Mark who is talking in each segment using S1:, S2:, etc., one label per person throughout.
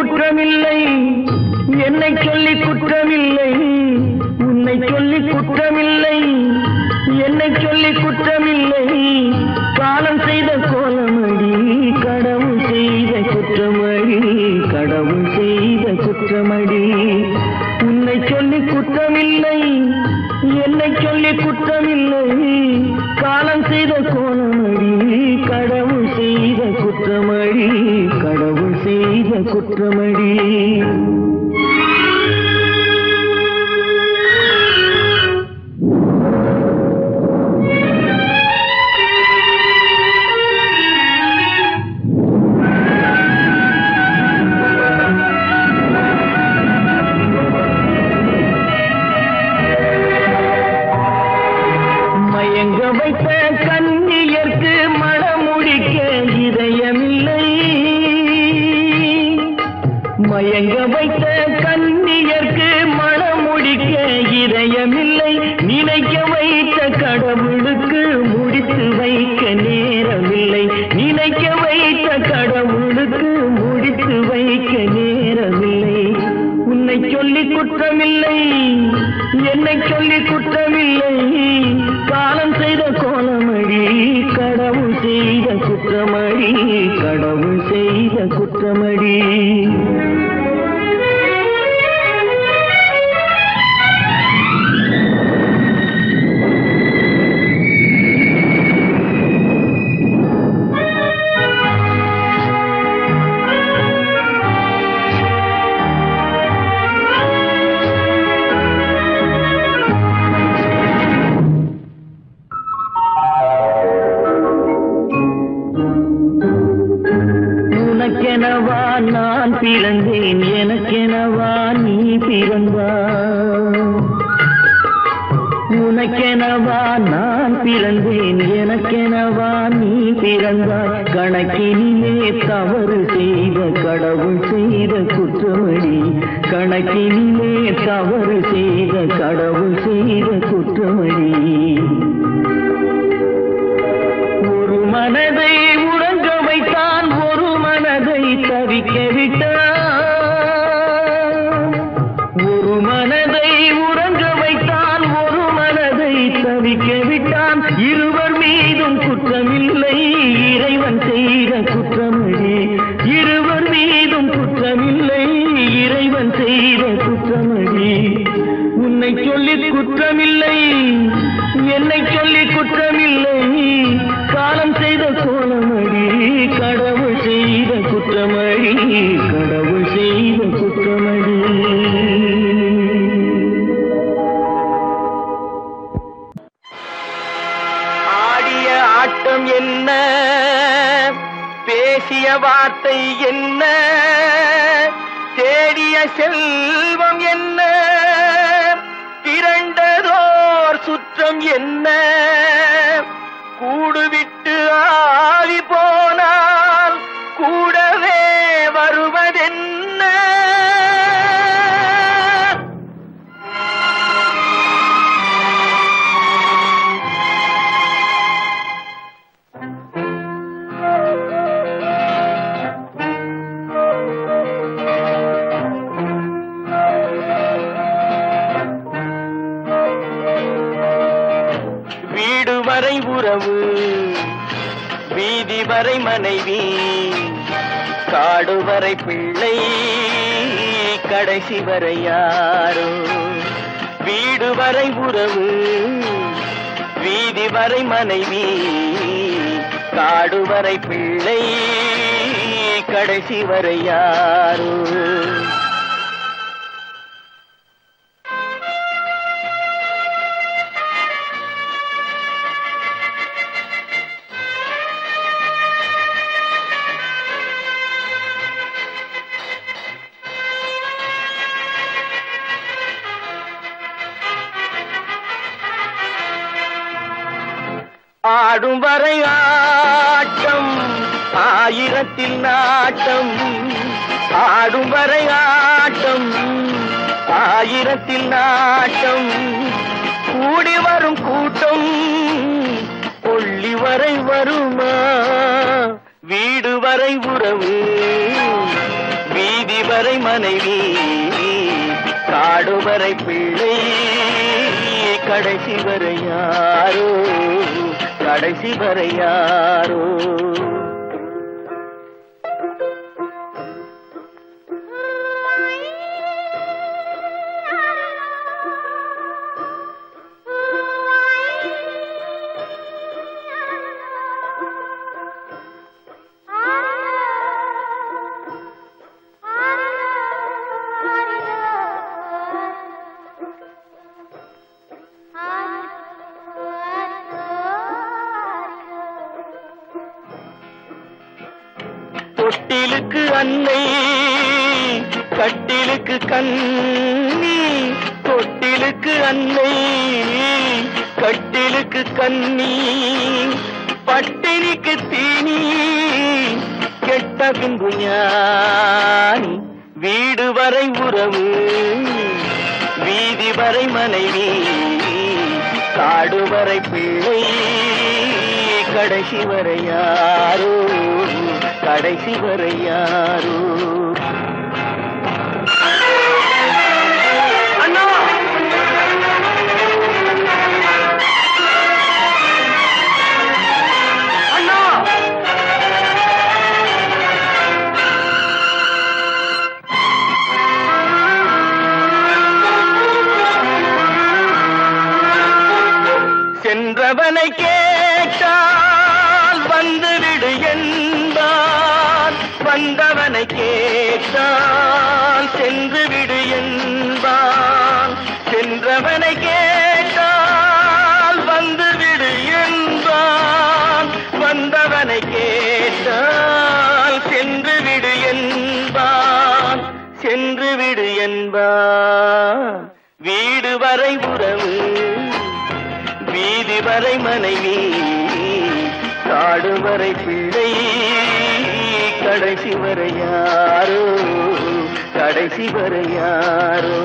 S1: குற்றமில்லை, என்னை சொல்லி குற்றமில்லை, உன்னை சொல்லி குற்றமில்லை, என்னை சொல்லி குற்றமில்லை. காலம் செய்த கோலமடி, கடவுள் செய்த குற்றமடி, கடவுள் செய்த குற்றமடி. உன்னை சொல்லி குற்றமில்லை, என்னை சொல்லி குற்றமில்லை. காலம் செய்த கோலமடி, கடவுள் செய்த குற்றமடி, கடவுள் செய்த குற்றமடி. மயங்க வைத்த கண்ணியர்க்கு மணமுடிக்க இதயமில்லை, மயங்க வைத்த கண்ணியர்க்கு மணமுடிக்க இதயமில்லை. நினைக்க வைத்த கடவுளுக்கு முடித்து வைக்க நேரமில்லை, நினைக்க வைத்த கடவுளுக்கு முடித்து வைக்க நேரமில்லை. உன்னை சொல்லி குற்றமில்லை, என்னை சொல்லி குற்றமில்லை. காலம் செய்த கோலமடி, கடவுள் செய்த குற்றமடி, கடவுள் செய்த குற்றமடி. உனக்கெனவா நான் பிறந்தேன், எனக்கெனவா நீ பிறந்தாய். உனக்கெனவா நான் பிறந்தேன், எனக்கெனவா நீ பிறந்தாய். கணக்கினிலே தவறு செய்த கடவுள் செய்த குற்றமடி, கணக்கினிலே தவறு செய்த கடவுள் செய்த குற்றமடி. ஒரு மனதை உறங்க வைத்தான், ஒரு மனதை தவிக்க விட்டான். ஒரு மனதை உறங்க வைத்தான், ஒரு மனதை தவிக்க விட்டான். இருவர் மீதும் குற்றமில்லை, இறைவன் செய்த குற்றமடி. இருவர் மீதும் குற்றமில்லை, இறைவன் செய்த குற்றமடி. உன்னை சொல்லி குற்றமில்லை, என்னை சொல்லி குற்றமில்லை. காலம் செய்த கோலமடி, கடவுள் செய்த குற்றமடி, கடவுள் செய்த குற்றமடி. ஆடிய ஆட்டம் என்ன, பேசிய வார்த்தை என்ன, தேடிய செல்வம் என்ன, திரண்டதோர் சுற்றம் என்ன. கூடுவிட்டு ஆவி போனால் கூடவே வருவதென்ன. வீடு வரை உறவு, வீதி வரை மனைவி, காடு வரை பிள்ளை, கடைசி வரை யாரோ. வீடு வரை உறவு, வீதி வரை மனைவி, காடு வரை பிள்ளை, கடைசி வரை யாரோ. ஆடும் வரை ஆட்டம், ஆயிரத்தில் நாட்டம். ஆடும் வரை ஆட்டம், ஆயிரத்தில் நாட்டம். கூடி வரும் கூட்டம் கொள்ளி வரை வருமா? வீடு வரை உறவு, வீதி காடுவரை மனைவி காடுவரை பிள்ளை கடைசி வரை யாரோ கடைசி வரை யாரோ தொட்டிலுக்கு அன்னை கட்டிலுக்கு கண்ணி தொட்டிலுக்கு அன்னை கட்டிலுக்கு கண்ணி பட்டினிக்கு தீனி கெட்ட பின்பு ஞானி வீடு வரை உறவு வீதி வரை மனைவி காடு வரை பிள்ளை கடைசி வரை யாரோ கடைசி வரை யாரோ அண்ணா அண்ணா சென்றவனை கேட்டால் வந்துவிடு என்பான் வந்தவனை கேட்டால் சென்று விடு என்பான் சென்றவனை கேட்டால் வந்துவிடு என்பான் வந்தவனை கேட்டால் சென்று விடு என்பான் சென்று விடு என்பான் வீடு வரை உறவு வீதி வரை மனைவி காடு வரை பிள்ளை கடைசி வரை யாரோ கடைசி வரை யாரோ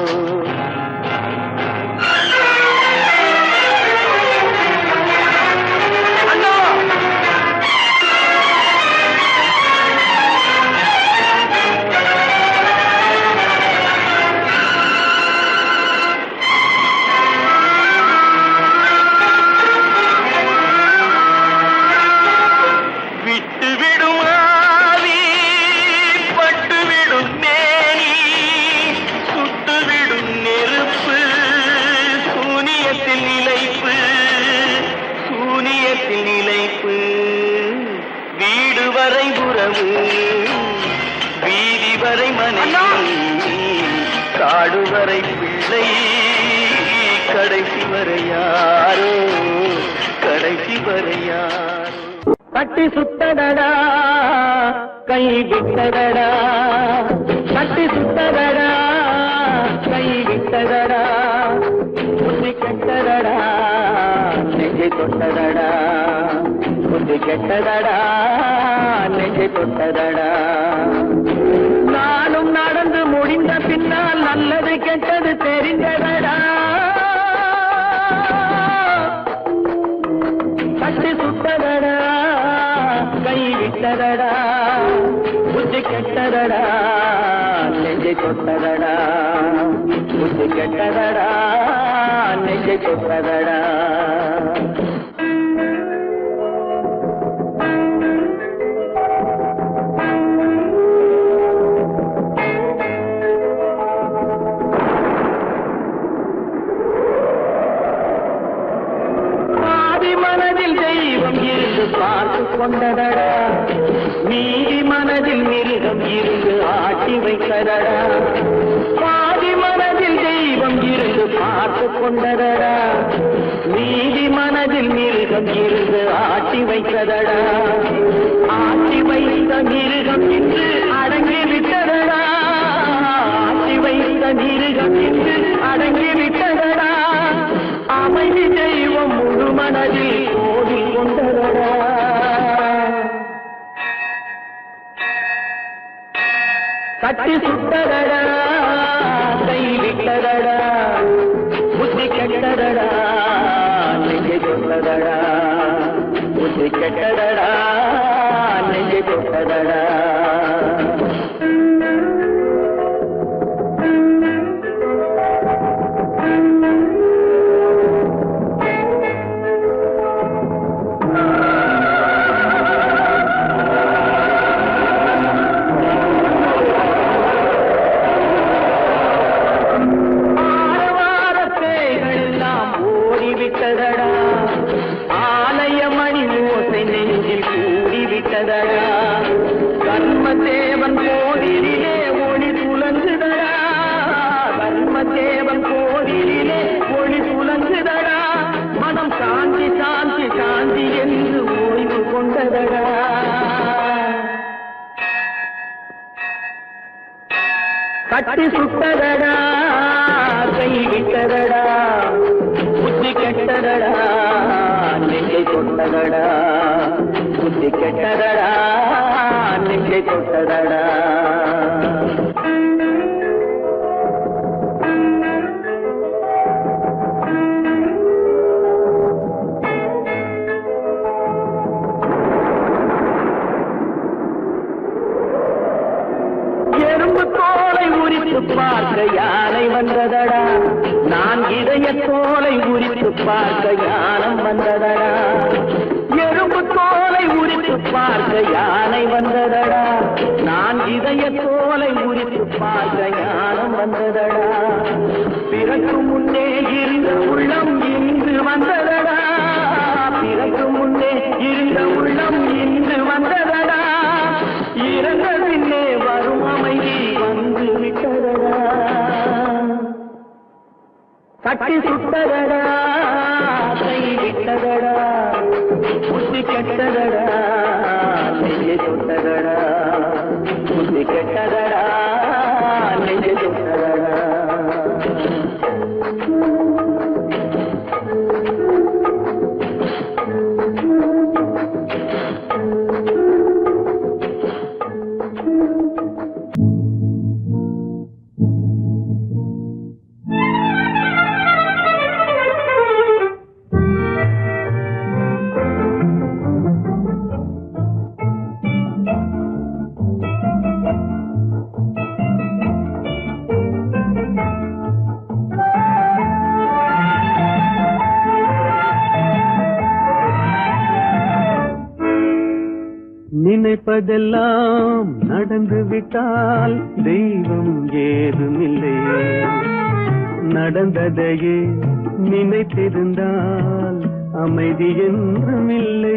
S1: நிலைப்பு வீடு வரை உறவு வீதி வரை மனைவி காடு வரை பிள்ளை கடைசி வரை யாரோ கடைசி வரை யாரோ கட்டி சுத்தடடா கை விட்டடடா கட்டி சுத்தடடா கை விட்டடடா புத்தி கெட்டடடா நெஞ்சை தொட்டதடா புத்தி கெட்டதடா நெஞ்சை தொட்டதடா நானும் நடந்து முடிந்த பின்னால் நல்லது கெட்டது தெரிந்ததடா கட்டி சுட்டதடா கை விட்டதடா புத்தி கெட்டதடா நெஞ்சை தொட்டதடா புத்தி கெட்டதடா நெஞ்சை தொட்டதடா பார்த்து கொண்டதடா நீதி மனதில் மிருகம் இருந்து ஆட்டி வைத்ததடா பாதி மனதில் தெய்வம் இருந்து பார்த்து கொண்டதடா நீதி மனதில் மிருகம் இருந்து ஆட்டி வைத்ததடா ஆட்டி வைத்த மிருகம் இன்று அடங்கி விட்டதடா ஆட்டி வைத்த மிருகம் இன்று அடங்கி விட்டதடா அமைதி தெய்வம் முழு மனதில் கோவில் கொண்டதடா கட்டி சுட்டதடா கை விட்டதடா புத்தி கெட்டதடா நெஞ்சை தொட்டதடா புத்தி கெட்டதடா நெஞ்சை தொட்டதடா கொண்டதடா கட்டி சுட்டதடா கை விட்டதடா புத்தி கெட்டதடா நெஞ்சை தொட்டதடா புத்தி கெட்டதடா நெஞ்சை தொட்டதடா எறும்பு தோலை உரித்து பார்க்க யானை வந்ததடா நான் இதய தோலை உரித்து பார்க்க யானம் வந்ததடா எறும்பு தோலை உரித்து பார்க்க யானை வந்ததடா நான் இதய தோலை உரித்து பார்க்க யானம் வந்ததடா பிறகு முன்னே இருந்த உள்ளம் இன்று வந்ததடா பிறகு முன்னே இருந்த உள்ளம் இன்று வந்ததடா இறந்த பின்னே வரும் அமைதி வந்து விட்டதடா கட்டி சுட்டதடா கை விட்டதடா புத்தி கெட்டதடா நெஞ்சை தொட்டதடா புத்தி கெட்டதடா நெஞ்சை தொட்டதடா நினைப்பதெல்லாம் நடந்து விட்டால் தெய்வம் ஏதுமில்லை நடந்ததையே நினைத்திருந்தால் அமைதி என்றுமில்லை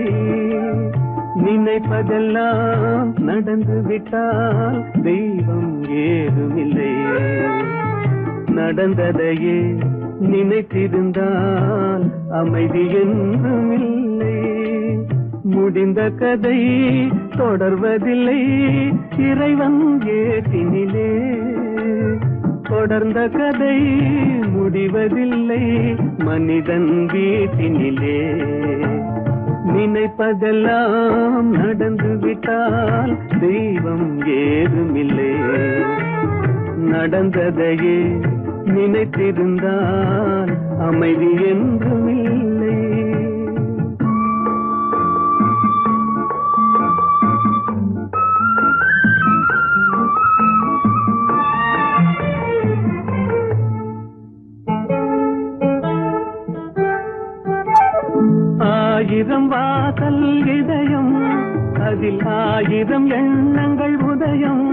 S1: நினைப்பதெல்லாம் நடந்து விட்டால் தெய்வம் ஏதுமில்லை நடந்ததையே நினைத்திருந்தால் அமைதி என்றுமில்லை முடிந்த கதை தொடர்வதில்லை இறைவன் ஏட்டினிலே தொடர்ந்த கதை முடிவதில்லை மனிதன் வீட்டினிலே நினைப்பதெல்லாம் நடந்து விட்டால் தெய்வம் ஏதுமில்லை நடந்ததையே நினைத்திருந்தால் அமைதி என்றுமில்லை ஆயிரம் வாசல் இதயம் அதில் ஆயிரம் எண்ணங்கள் உதயம்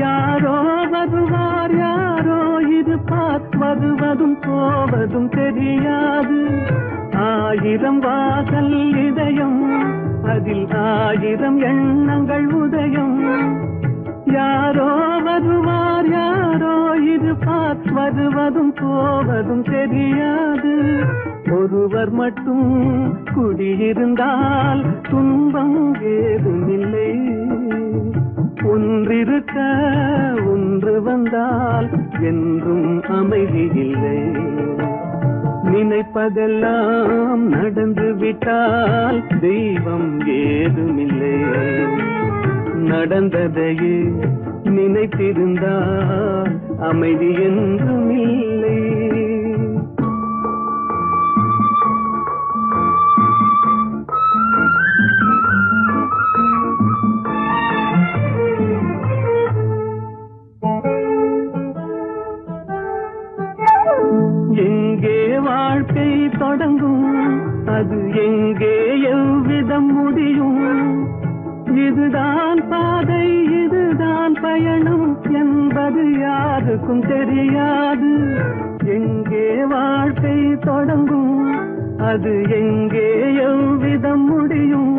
S1: யாரோ வருவார் யாரோ இருப்பார் வருவதும் போவதும் தெரியாது ஆயிரம் வாசல் இதயம் அதில் ஆயிரம் எண்ணங்கள் உதயம் யாரோ வருவார் யாரோ இருப்பார் வருவதும் போவதும் தெரியாது ஒருவர் மட்டும் குடியிருந்தால் துன்பம் ஏதுமில்லை ஒன்றிருக்க ஒன்று வந்தால் என்றும் அமைதி இல்லை நினைப்பதெல்லாம் நடந்து விட்டால் தெய்வம் ஏதுமில்லை நடந்ததையே நினைத்திருந்தால் அமைதி என்றுமில்லை எங்கே வாழ்க்கை தொடங்கும் அது எங்கே எவ்விதம் முடியும் இதுதான் பாதை இதுதான் பயணம் என்பது யாருக்கும் தெரியாது எங்கே வாழ்க்கை தொடங்கும் அது எங்கே எவ்விதம் முடியும்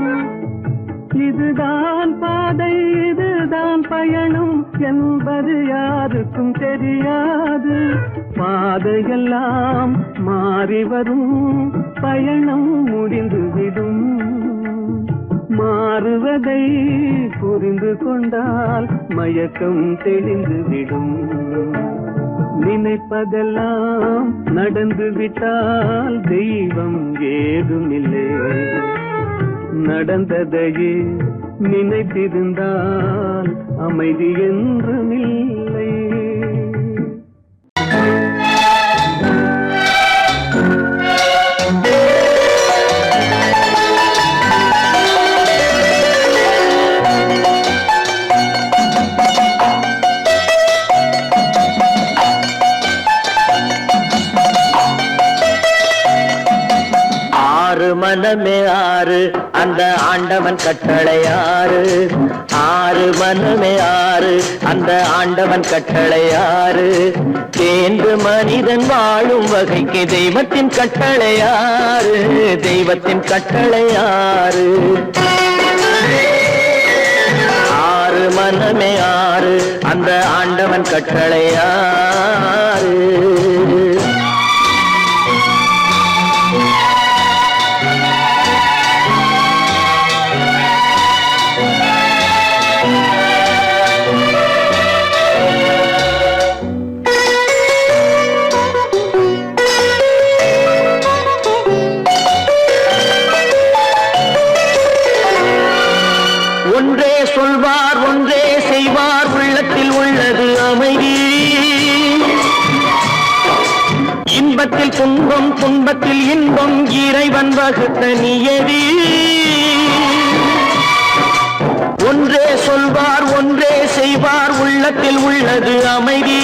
S1: இதுதான் பாதை இதுதான் பயணம் என்பது யாருக்கும் தெரியாது பாதையெல்லாம் மாறி வரும் பயணம் முடிந்துவிடும் மாறுவதை புரிந்து கொண்டால் மயக்கம் தெளிந்து விடும். நினைப்பதெல்லாம் நடந்து விட்டால் தெய்வம் ஏதுமில்லை. நடந்ததையே நினைத்திருந்தால் அமைதி என்றுமில்லை.
S2: மனமே ஆறு அந்த ஆண்டவன் கட்டளையாறு. ஆறு மனமே ஆறு அந்த ஆண்டவன் கட்டளையாறு. தேர்ந்து மனிதன் வாழும் வகைக்கு தெய்வத்தின் கட்டளையாறு. தெய்வத்தின் கட்டளையாறு. ஆறு மனமே ஆறு அந்த ஆண்டவன் கட்டளையாறு. ஒன்றே சொல்வார் ஒன்றே செய்வார் உள்ளத்தில் உள்ளது அமைதி. இன்பத்தில் துன்பம் துன்பத்தில் இன்பம் இறைவன் வகுத்த நியதி. ஒன்றே சொல்வார் ஒன்றே செய்வார் உள்ளத்தில் உள்ளது அமைதி.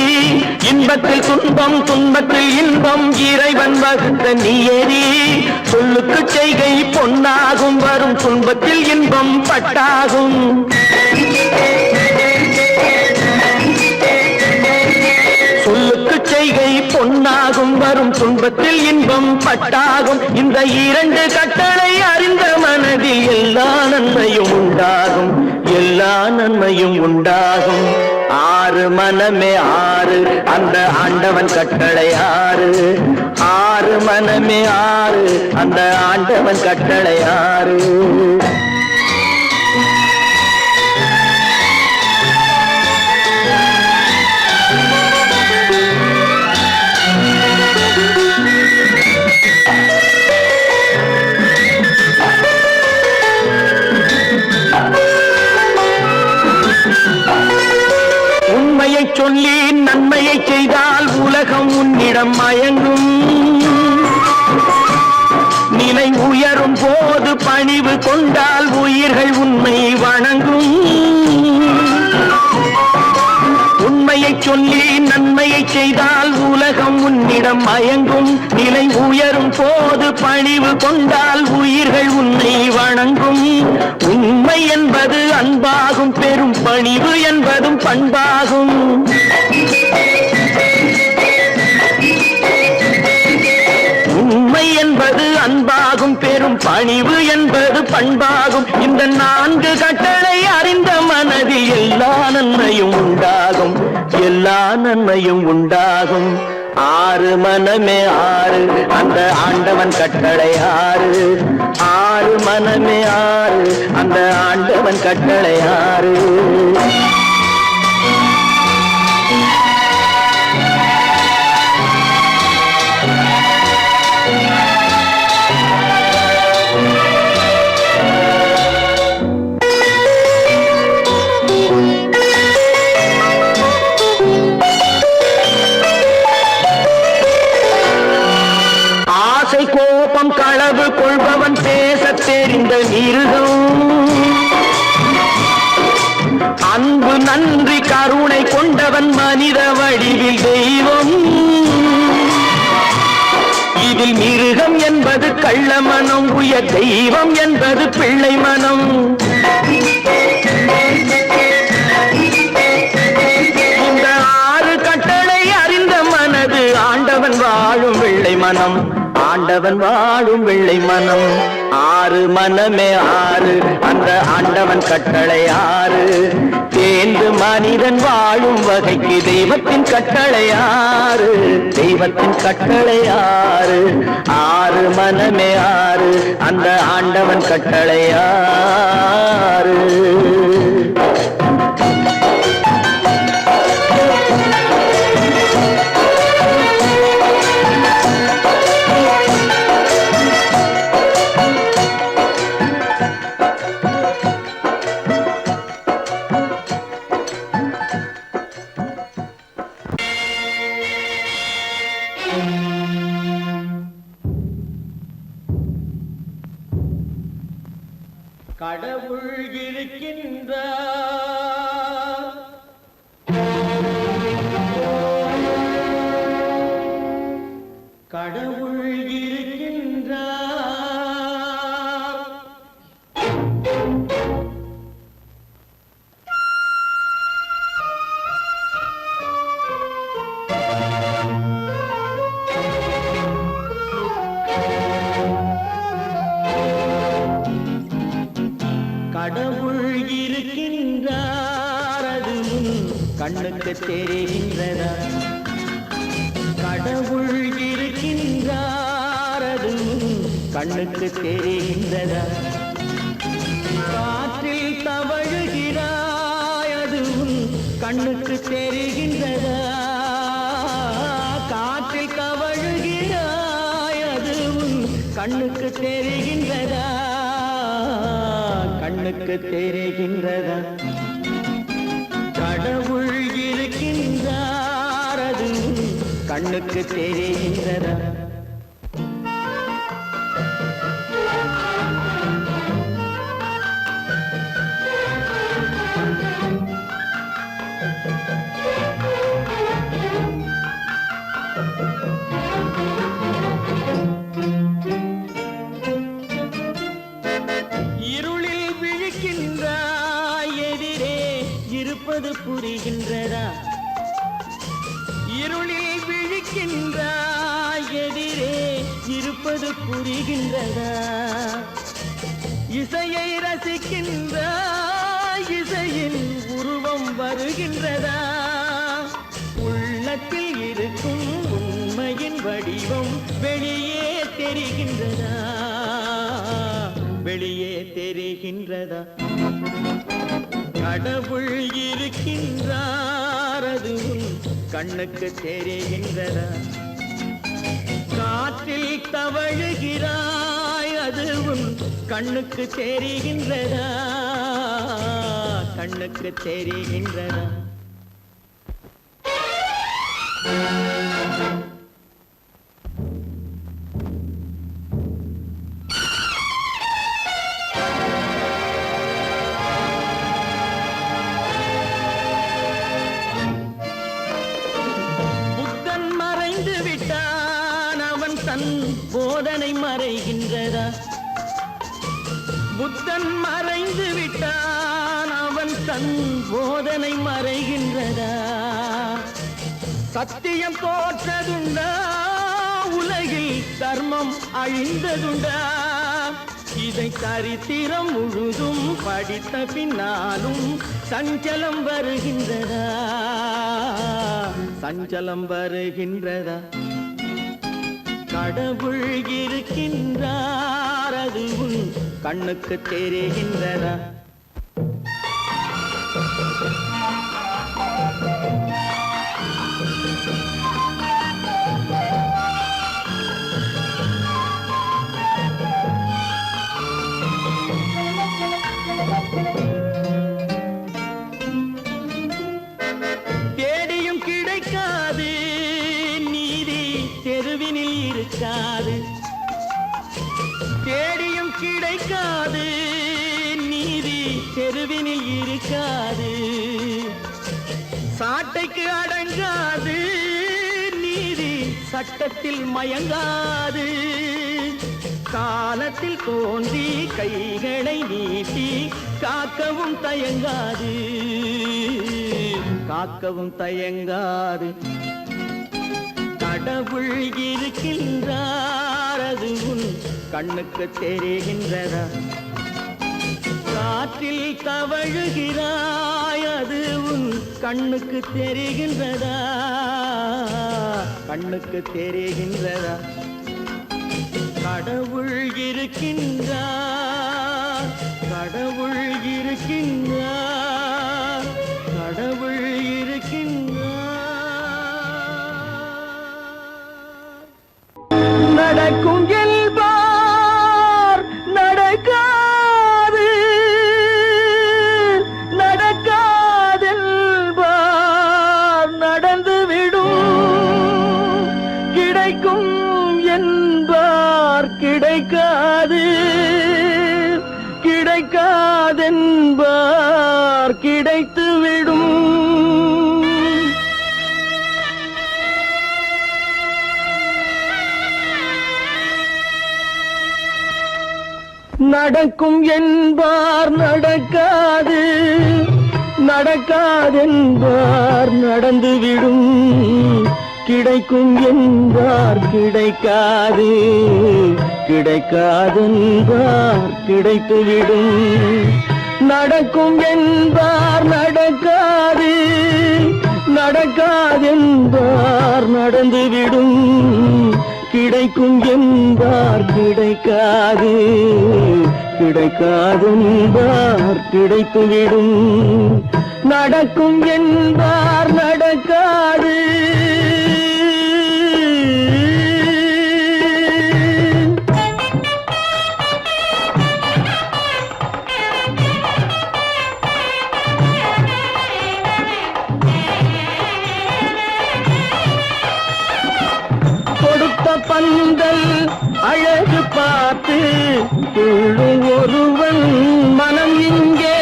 S2: இன்பத்தில் துன்பம் துன்பத்தில் இன்பம் இறைவன் வகுத்த நியதி. சொல்லுக்கு செய்கை பொன்னாகும் வரும் துன்பத்தில் இன்பம் பட்டாகும். சொல்லுக்கு செய்கை பொன்னாகும் வரும் துன்பத்தில் இன்பம் பட்டாகும். இந்த இரண்டு கட்டளை அறிந்த மனதில் எல்லா நன்மையும் உண்டாகும். எல்லா நன்மையும் உண்டாகும். ஆறு மனமே ஆறு அந்த ஆண்டவன் கட்டளையாறு. ஆறு மனமே ஆறு அந்த ஆண்டவன் கட்டளையாறு. உண்மையை சொல்லி நன்மையை செய்தால் உலகம் உன்னிடம் மயங்கும். நிலை உயரும் போது பணிவு கொண்டால் உயிர்கள் உண்மை வணங்கும். உண்மையை சொல்லி நன்மையை செய்தால் உலகம் உன்னிடம் மயங்கும். நிலை உயரும் போது பணிவு கொண்டால் உயிர்கள் உன்னை வணங்கும். உண்மை என்பது அன்பாகும். பெரும் பணிவு என்பதும் பண்பாகும். உண்மை என்பது அன்பாகும். பெரும் பணிவு என்பது பண்பாகும். இந்த நான்கு கட்டளை அறிந்த மனதில் எல்லா நன்மையும் உண்டாகும். எல்லா நன்மையும் உண்டாகும். ஆறு மனமே ஆறு அந்த ஆண்டவன் கட்டளையாறு. ஆறு மனமே ஆறு அந்த ஆண்டவன் கட்டளையாறு. கோபம் களவு கொள்பவன் பேச தெரிந்த மிருகம். அன்பு நன்றி கருணை கொண்டவன் மனித வடிவில் தெய்வம். இதில் மிருகம் என்பது கள்ள மனம். உயர் தெய்வம் என்பது பிள்ளை மனம். இந்த ஆறு கட்டளை அறிந்த மனது ஆண்டவன் வாழும் வெள்ளை மனம். ஆண்டவன் வாழும் வெள்ளை மனம். ஆறு மனமே ஆறு, அந்த ஆண்டவன் கட்டளை ஆறு. தேர்ந்து மனிதன் வாழும் வகைக்கு தெய்வத்தின் கட்டளை ஆறு, தெய்வத்தின் கட்டளை ஆறு. ஆறு மனமே ஆறு, அந்த ஆண்டவன் கட்டளை ஆறு. கடவுள் இருக்கின்றார், கடவுள் இருக்கின்றார். கடவுள் இருக்கின்றார், அதுவும் கண்ணுக்கு தெரிகின்றதா? கடவுள் இருக்கின்றார், அதுவும் கண்ணுக்கு தெரிகின்றதா? காற்றில் தவழுகிறாய், அதுவும் கண்ணுக்கு தெரிகின்றதா? காற்றில் தவழுகிறாய், அதுவும் கண்ணுக்கு தெரிகின்றதா? கண்ணுக்கு தெரிகின்றதா? கடவுள் இருக்கின்றார், அது கண்ணுக்கு தெரிகின்றதா? புரிகின்றதா? இருளில் விழிக்கின்றாய், எதிரே இருப்பது புரிகின்றதா? இசையை ரசிக்கின்றாய், இசையின் உருவம் வருகின்றதா? உள்ளத்தில் இருக்கும் உண்மையின் வடிவம் வெளியே தெரிகின்றதா? வெளியே தெரிகின்றதா? கடவுள் இருக்கின்றார், அதுவும் கண்ணுக்கு தெரிகின்றதா? காற்றில் தவழுகிறாய், அதுவும் கண்ணுக்கு தெரிகின்றதா? கண்ணுக்கு தெரிகின்றதா? போதனை மறைகின்றதா? புத்தன் மறைந்து விட்டான், அவன் தன் போதனை மறைகின்றதா? சத்தியம் தோற்றதுண்டா? உலகில் தர்மம் அழிந்ததுண்டா? இதை சரித்திரம் முழுதும் படித்த பின்னாலும் சஞ்சலம் வருகின்றதா? சஞ்சலம் வருகின்றதா? கடவுள் இருக்கின்றார், அதுவும் கண்ணுக்கு தெரிகின்றதா? தேடியும் கிடைக்காது நீதி, தெருவினில் இருக்காது. தேடியும் கிடைக்காது நீதி, தெருவினில் இருக்காது. சாட்டைக்கு அடங்காது நீதி, சட்டத்தில் மயங்காது. காலத்தில் தோன்றி கைகளை நீட்டி காக்கவும் தயங்காது, காக்கவும் தயங்காது. கடவுள் இருக்கின்றார், அது உன் கண்ணுக்கு தெரிகின்றதா? காற்றில் தவழுகிறாய், அது உன் கண்ணுக்கு தெரிகின்றதா? கண்ணுக்கு தெரிகின்றதா? கடவுள் இருக்கின்றார், கடவுள் இருக்கின்றார், கடவுள் இருக்கின்றார். நடக்கும் என்பார் நடக்காது, நடக்காதென்பார் நடந்துவிடும். கிடைக்கும் என்பார் கிடைக்காது, கிடைக்காதென்பார் கிடைத்துவிடும். நடக்கும் என்பார் நடக்காது, நடக்காதென்பார் நடந்துவிடும். கிடைக்கும் என்பார் கிடைக்காது, கிடைக்காதென்பார் கிடைத்துவிடும். நடக்கும் என்பார் நடக்காது, நடக்காதென்பார் நடந்துவிடும். கிடைக்கும் என்பார் கிடைக்காது, கிடைக்காதென்பார் கிடைத்துவிடும். நடக்கும் என்பார் நடக்காது. பந்தல் அழகு பார்த்து துள்ளும் ஒருவன் மனம் இங்கே.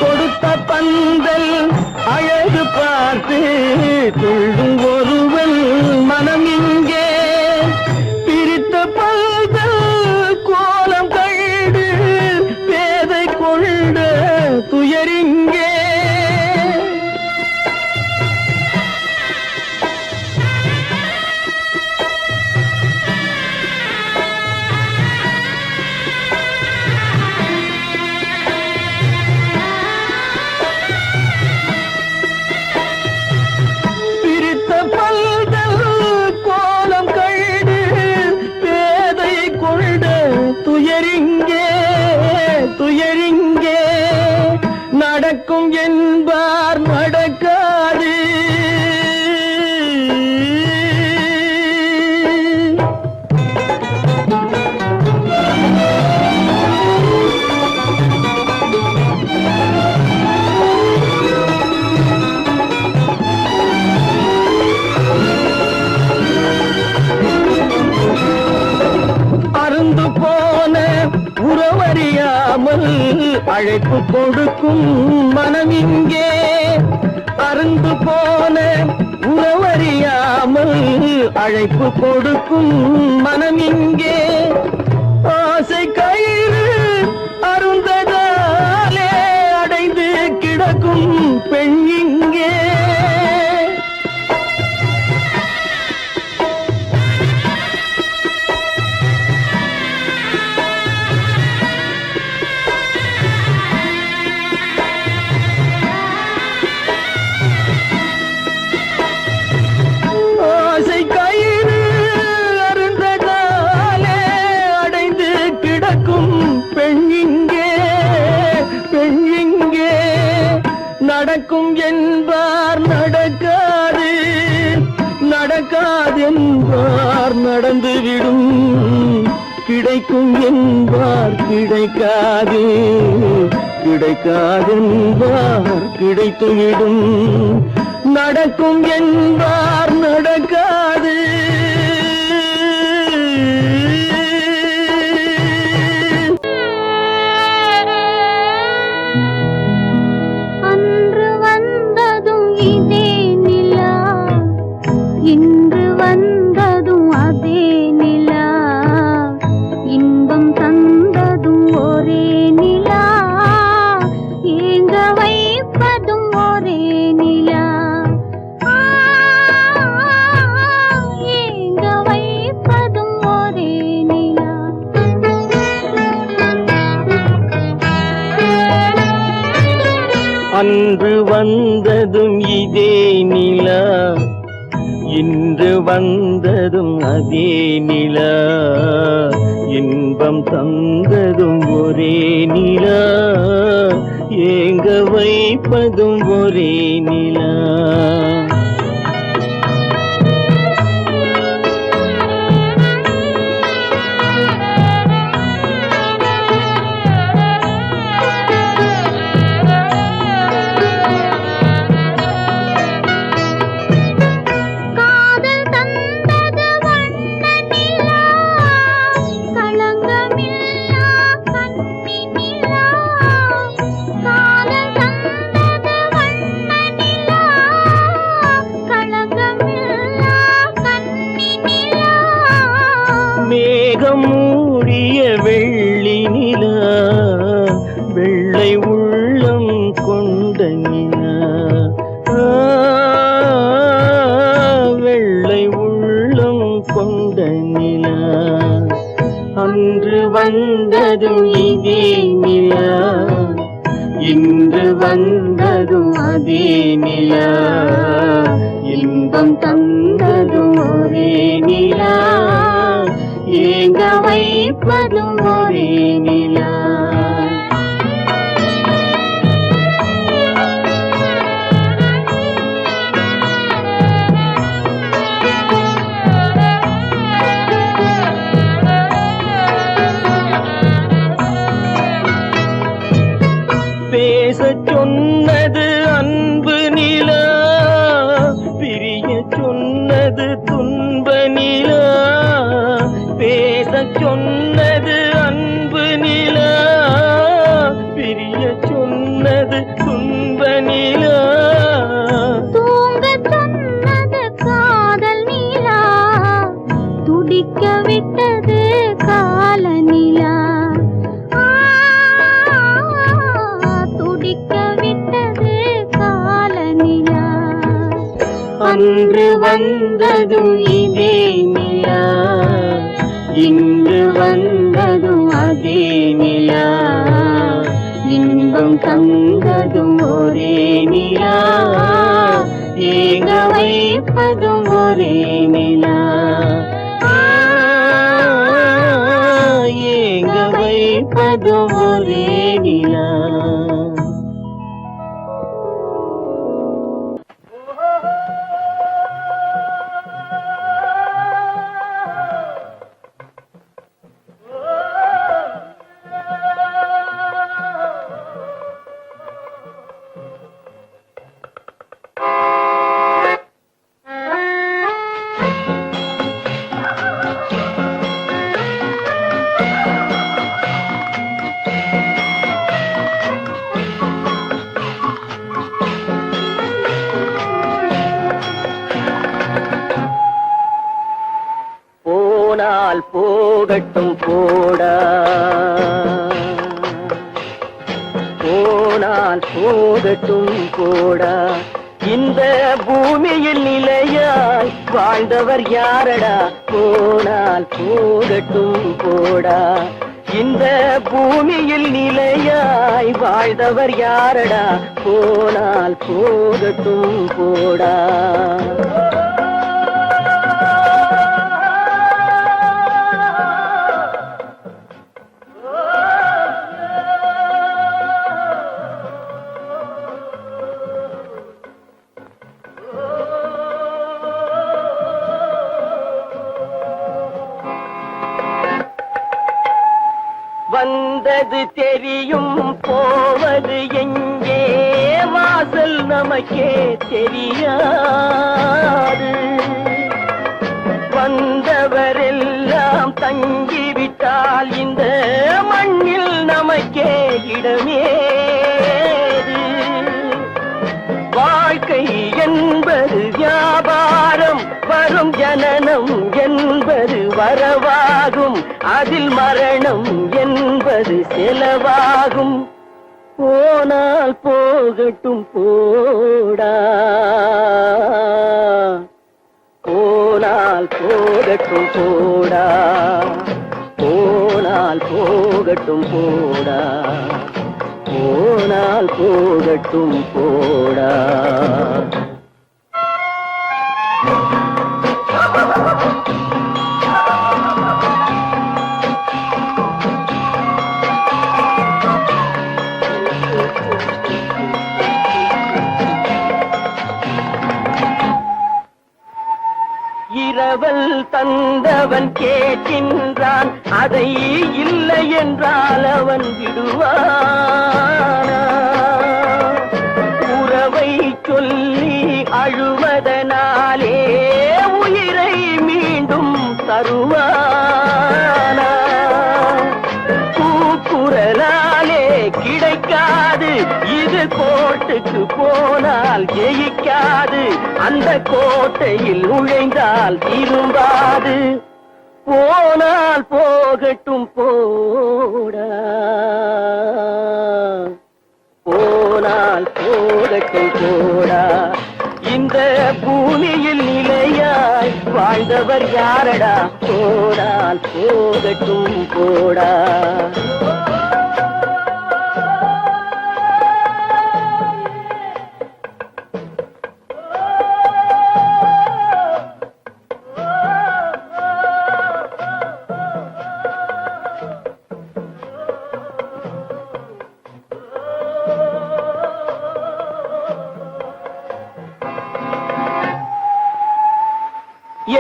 S2: கொடுத்த பந்தல் அழகு பார்த்து துள்ளும் ஒருவன் மனம் இங்கே. பிரித்த பந்தல் கோலம் கண்டு பேதை கொண்ட துயரிங்கே. துயரிங்கே நடக்கும் என்பார் நடக்காது. அருந்து போன உறவறியாமல் அழைப்பு கொடுக்கும் மனம் இங்கே. அருந்து போன உறவறியாமல் அழைப்பு கொடுக்கும் மனம் இங்கே. ஆசை கயிறு அருந்ததாலே அடைந்து கிடக்கும் பெண் இங்கே. நடக்கும் என்பார் நடக்காது, நடக்காதென்பார் நடந்துவிடும். கிடைக்கும் என்பார் கிடைக்காது, கிடைக்காதென்பார் கிடைத்துவிடும். நடக்கும் என்பார் நடக்காது.
S3: இன்று வந்ததும் அதே நிலா, இன்பம் தந்ததும் ஒரே நிலா, ஏங்க வைப்பதும் ஒரே நிலா, ஏங்க
S2: அன்று வந்ததும் இதே நிலா, இன்று வந்ததும் அதே நிலா, இன்பம் தந்ததும் ஒரே நிலா, ஏங்க வைப்பதும் ஒரே நிலா. மேகம் மூடிய வெள்ளி நிலா, வெள்ளை உள்ளம் கொண்ட நிலா, வெள்ளை உள்ளம் கொண்ட நிலா. அன்று வந்ததும் இதே நிலா, இன்று வந்ததும் அதே நிலா, இன்பம் தந்ததும் ஒரே நிலா, ஏங்க வைப்பதும் ஒரே நிலா. பேசச் சொன்னது அன்பு நிலா, பிரிய சொன்னது துன்ப நிலா. பேசச் சொன்னது அன்பு நிலா, பிரிய சொன்னது துன்ப நிலா.
S3: தூங்கச் சொன்னது காதல் நிலா, துடிக்க விட்டது கால நிலா, துடிக்க விட்டது கால நிலா.
S2: அன்று வந்ததும் இதே நிலா, இன்று வந்ததும் அதே நிலா, இன்பம் தந்ததும் ஒரே நிலா, ஏங்க வைப்பதும் ஒரே நிலா, ஏங்க வைப்பதும் ஒரே நிலா. போனால் போகட்டும் போடா, போனால் போகட்டும் போடா, இந்த பூமியில் நிலையாய் வாழ்ந்தவர் யாரடா. போனால் போகட்டும் போடா, இந்த பூமியில் நிலையாய் வாழ்ந்தவர் யாரடா. போனால் போகட்டும் போடா. வந்தது தெரியும் போவது எங்கே, வாசல் நமக்கே தெரியாது. வந்தவரெல்லாம் தங்கிவிட்டால் இந்த மண்ணில் நமக்கே இடமேது. வாழ்க்கை என்பது வியாபாரம், வரும் ஜனனம் என்பது வரவாகும், அதில் மரணம் என்பது செலவாகும். போனால் போகட்டும் போடா, போனால் போகட்டும் போடா, போனால் போகட்டும் போடா, போனால் போனால் போகட்டும் போடா. இரவல் தந்தவன் கேட்கின்றான், அதை இல்லை என்றால் அவன் விடுவானா? உறவை சொல்லி அழுவதனாலே உயிரை மீண்டும் தருவானா? கூக்குரலாலே கிடைக்காது, இது கோட்டுக்கு போனால் ஜெயிக்காது, அந்த கோட்டையில் நுழைந்தால் திரும்பாது. போனால் போகட்டும் போடா, போனால் போகட்டும் போடா. இந்த பூமியில் நிலையாய் வாழ்ந்தவர் யாரடா? போனால் போகட்டும் போடா.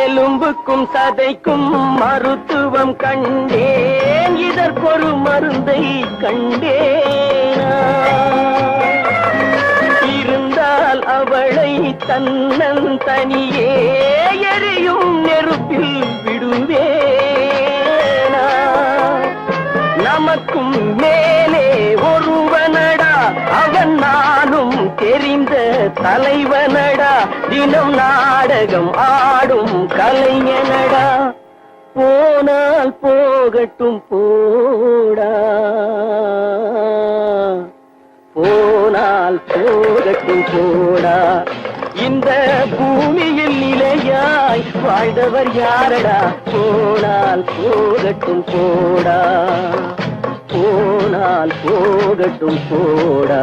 S2: எலும்புக்கும் சதைக்கும் மருத்துவம் கண்டேன், இதற்கொரு மருந்தை கண்டேனா? இருந்தால் அவளை தன்னன் தனியே எரியும் நெருப்பில் விடுவேனா? நமக்கும் மேலே ஒருவனடா, அவன் நானும் தெரிந்த தலைவனடா, தினம் நாடகம் ஆடும் கலைஞனடா. போனால் போகட்டும் போடா, போனால் போகட்டும் போடா. இந்த பூமியில் நிலையாய் வாழ்ந்தவர் யாரடா? போனால் போகட்டும் போடா, போனால் போகட்டும் போடா,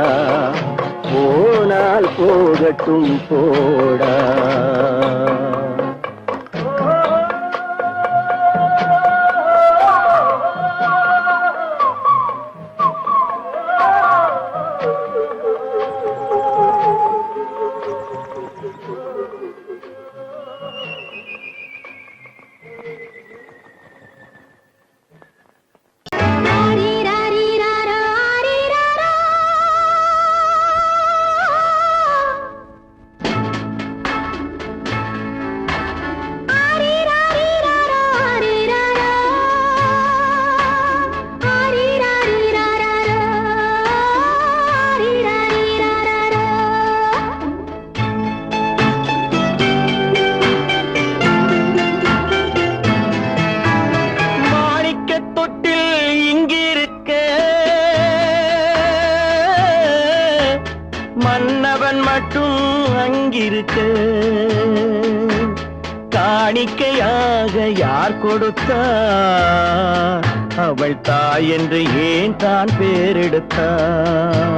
S2: போனால் போகட்டும் போடா. மன்னவன் மட்டும் அங்கிருக்க, காணிக்கையாக யார் கொடுத்தார்? அவள் தாய் என்று ஏன் தான் பேரெடுத்தார்?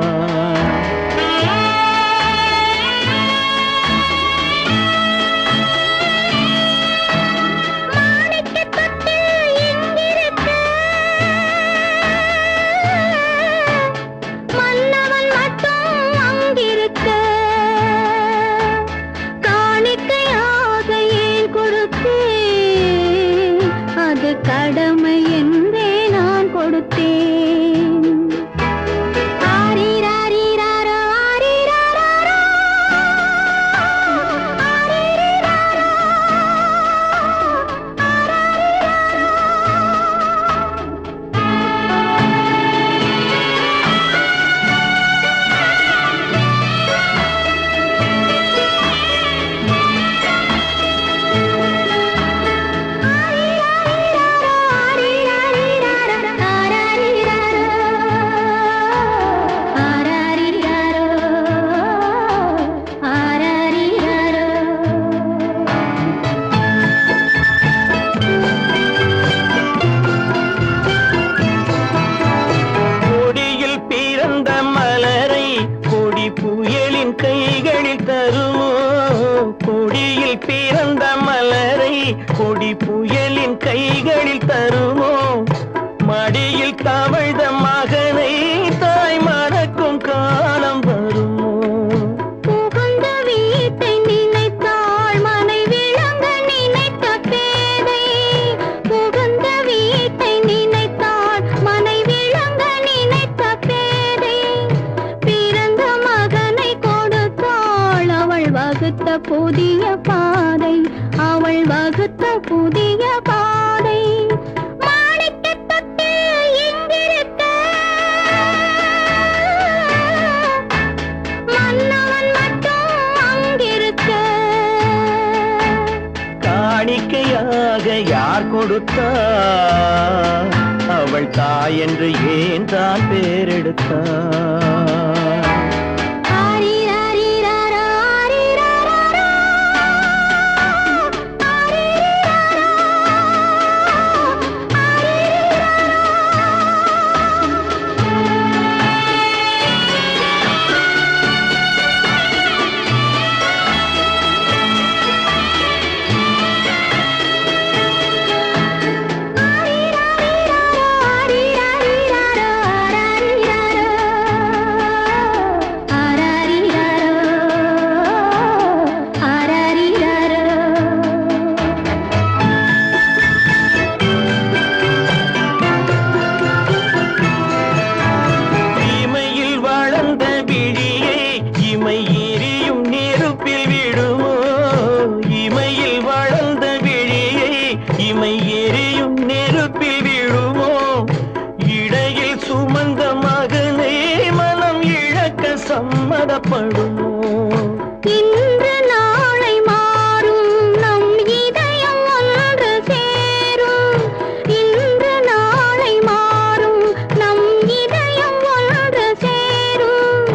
S3: கடமை என்றே நான் கொடுத்தேன். ஆரி ராரி
S2: மண்ணில் பிறந்த மலரை கொடி புயலின் கைகளில் தருமோ? மடியில் தவழ்ந்த மகனை தாய் மறக்கும் காலம் வருமோ?
S3: புகுந்த வீட்டை நினைத்தாள் மனை விளங்க நினைத்த பேதை. புகுந்த வீட்டை நினைத்தாள் மனை விளங்க நினைத்த பேதை. பிறந்த மகனை கொடுத்தாள் அவள் வகுத்த புதிய பாதை. அவள் வகுத்த புதிய பாதை. மாணிக்கத் தொட்டில் இங்கிருக்க மன்னவன் மட்டும் அங்கிருக்க.
S2: காணிக்கையாக யார் கொடுத்தார்? அவள் தாய் என்று ஏன் தான் பேரெடுத்தார்?
S3: ஆரிராரிராரா, ஆரிராராரா. ஆரிராரா,
S2: இமையில் வளர்ந்த விழியை இமை எரியும் நெருப்பில் விடுமோ? இமையில் வளர்ந்த விழியை இமை எரியும் நெருப்பில் விடுமோ? இடையில் சுமந்த மகனை மனம் இழக்க சம்மதப்படுமோ?
S3: இன்று நாளை மாறும் நம் இதயம் ஒன்று சேரும். இன்று நாளை மாறும் நம் இதயம் ஒன்று சேரும்.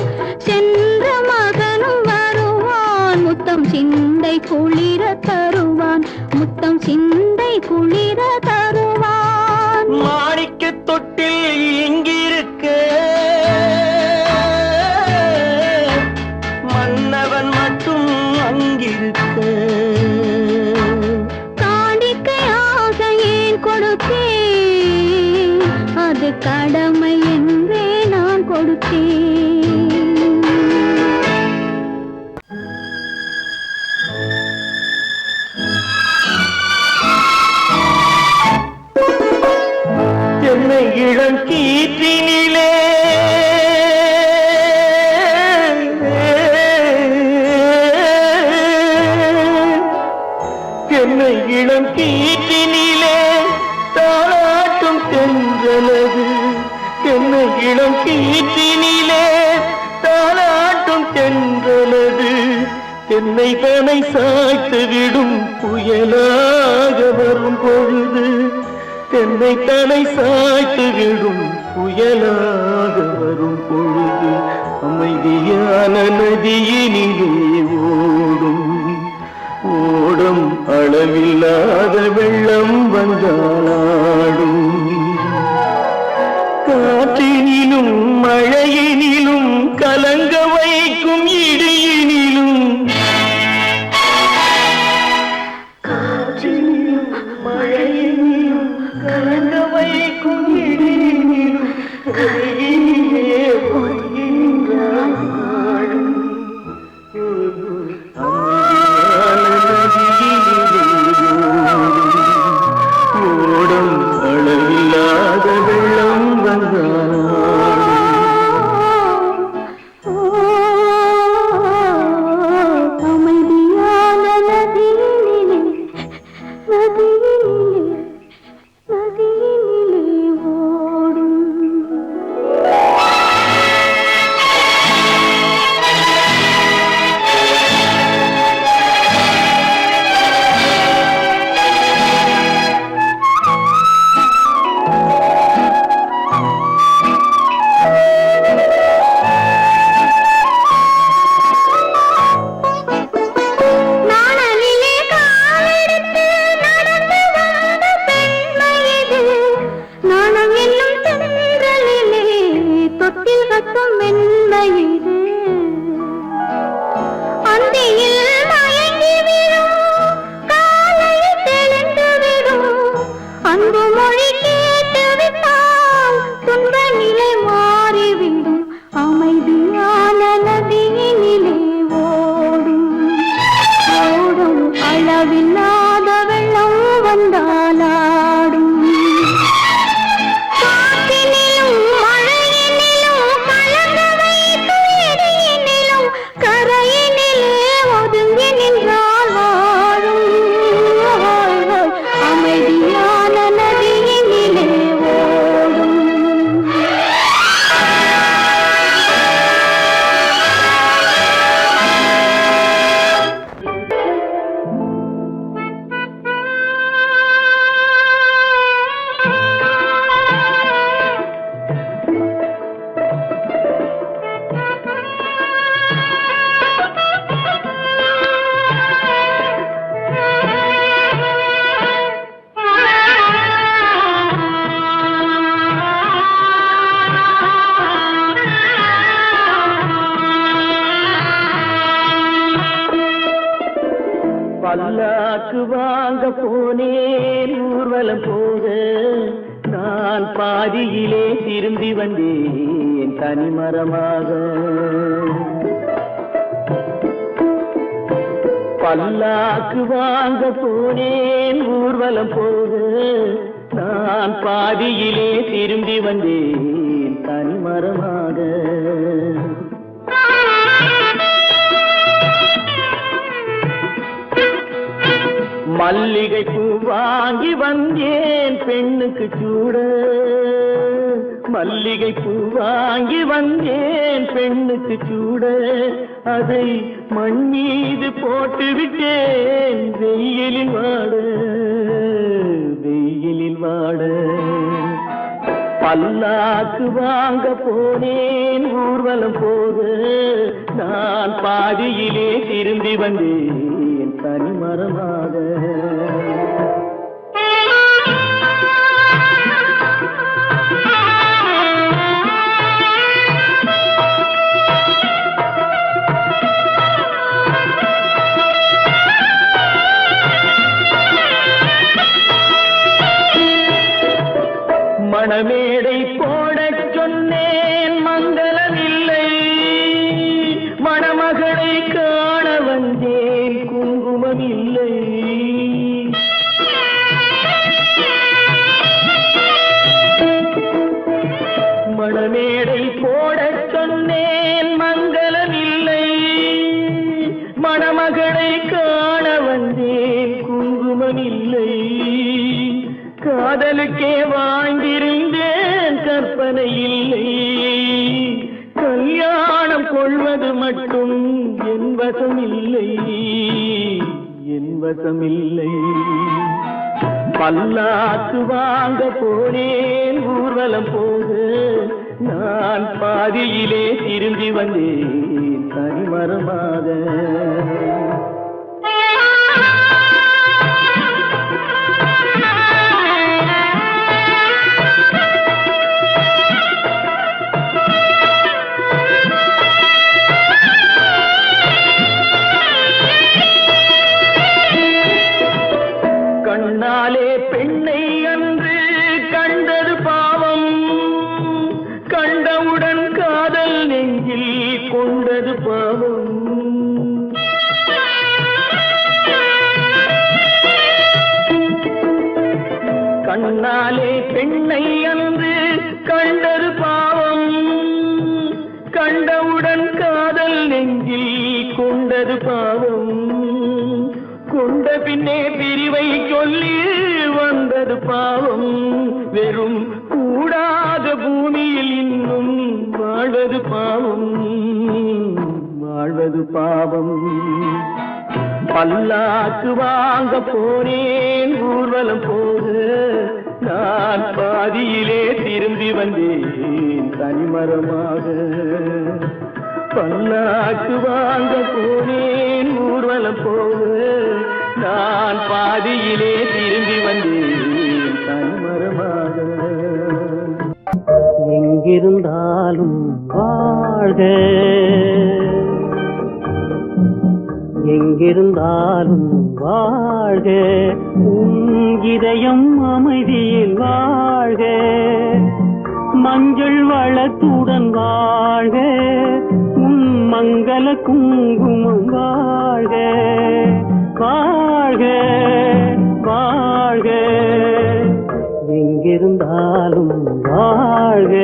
S3: சென்ற மகனும் வருவான் முத்தம் சிந்தை குளிர தருவான். முத்தம் சிந்தை குளிர தருவான்.
S2: மாணிக்கத் தொட்டில் இங்கிருக்க மன்னவன் மட்டும் அங்கிருக்க.
S3: காணிக்கையாக ஏன் கொடுத்தேன்? அது கடமை என்றே நான் கொடுத்தேன்.
S2: என்னை இளம் கீற்றினிலே என்னை இளம் கீற்றினிலே தாளாட்டும் தென்றலது. என்னை இளம் கீற்றினிலே தாளாட்டும் தென்றலது. என்னை தனை சாய்த்து விடும் புயலாக வரும் பொழுது. என்னை தலை சாய்த்து விடும் புயலாக வரும் பொழுது. அமைதியான நதியினிலே ஓடும் ஓடும் அளவில்லாத வெள்ளம் வந்தாடும். காற்றினிலும் மழையினிலும் கலங்க வைக்கும் இடியினிலும். காற்றினிலும் மழையினிலும் கலங்க வைக்கும் இடியினிலும். கையினிலே பொய்கின்றான் நாடும். ஓடும் அளவில்லாத வெள்ளம் வந்தாடும்.
S3: அமைதியான நதியினிலே நதியினிலே நதியினிலே ஓடும். நாணலிலே காலெடுத்து நடந்து வந்த பெண்மை இது. நாணம் என்னும் தென்றலிலே தொட்டில் கட்டும் மென்மை இது. அந்தியில் மயங்கி விழும்
S2: பல்லாக்கு வாங்க போனேன் ஊர்வலம் போக, நான் பாதியிலே திரும்பி வந்தேன் தனிமரமாக. பல்லாக்கு வாங்க போனேன் ஊர்வலம் போக, நான் பாதியிலே திரும்பி வந்தேன் தனிமரமாக. மல்லிகை பூ வாங்கி வந்தேன் பெண்ணுக்கு சூட, மல்லிகை பூ வாங்கி வந்தேன் பெண்ணுக்கு சூட, அதை மண் மீது போட்டு விட்டேன் வெயிலில் வாட, வெயிலில் வாட. பல்லாக்கு வாங்க போனேன் ஊர்வலம் போக, நான் பாதியிலே திரும்பி வந்தேன் தனிமரமாக. மணமேடை போடச் சொன்னேன் மங்களமில்லை, மணமகளை காண வந்தேன் குங்குமமில்லை. மணமேடை போடச் சொன்னேன் மங்களமில்லை, மணமகளை காண வந்தேன் குங்குமமில்லை. காதலுக்கே வாழ்ந்திருந்தேன் கற்பனை இல்லை, கல்யாணம் கொள்வது மட்டும் என் வசமில்லை, என் வசமில்லை. பல்லாக்கு வாங்க போனேன் ஊர்வலம் போக, நான் பாதியிலே திரும்பி வந்தேன் தனிமரமாக. கண்ணாலே பெண்ணை அன்று கண்டது பாவம், கண்டவுடன் காதல் நெஞ்சில் கொண்டது பாவம். கண்ணாலே பெண்ணை அன்று கண்டது பாவம், கண்டவுடன் காதல் நெஞ்சில் கொண்டது பாவம். கொண்ட பின்னே பிரிவை சொல்லி வந்தது பாவம், வெறும் கூடாத பூமியில் இன்னும் வாழ்வது பாவம், வாழ்வது பாவம். பல்லாக்கு வாங்க போனேன் ஊர்வலம் போக, நான் பாதியிலே திரும்பி வந்தேன் தனிமரமாக. பல்லாக்கு வாங்க போனேன் ஊர்வலம் போக, நான் பாதியிலே திரும்பி வந்தேன் தனிமரமாக.
S1: எங்கிருந்தாலும் வாழ்க, எங்கிருந்தாலும் வாழ்க, உன் இதயம் அமைதியில் வாழ்க, மஞ்சள் வளத்துடன் வாழ்க, உன் மங்கள குங்குமம் வாழ்க, வாழ்க வாழ்க. எங்கிருந்தாலும் வாழ்க,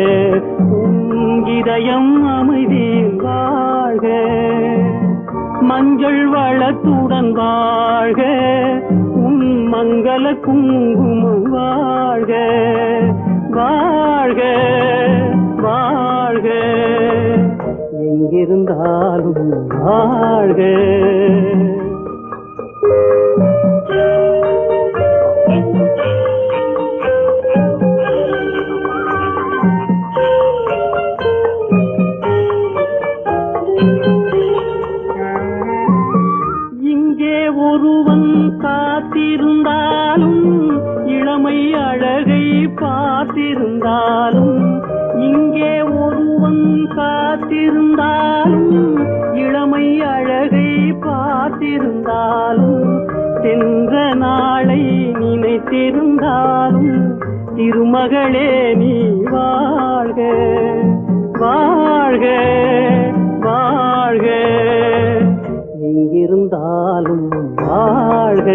S1: உன் இதயம் அமைதியில் வாழ்க, மஞ்சள் வளத்துடன் வாழ்க, உன் மங்கள குங்குமம் வாழ்க, வாழ்க வாழ்க. எங்கிருந்தாலும் வாழ்க. இங்கே ஒருவன் காத்திருந்தாலும், இளமை அழகை பார்த்திருந்தாலும், இங்கே ஒருவன் காத்திருந்தாலும், இளமை அழகை பார்த்திருந்தாலும்,
S4: காத்திருந்தாலும் திருமகளே நீ வாழ்க வாழ்க வாழ்க, எங்கிருந்தாலும் வாழ்க.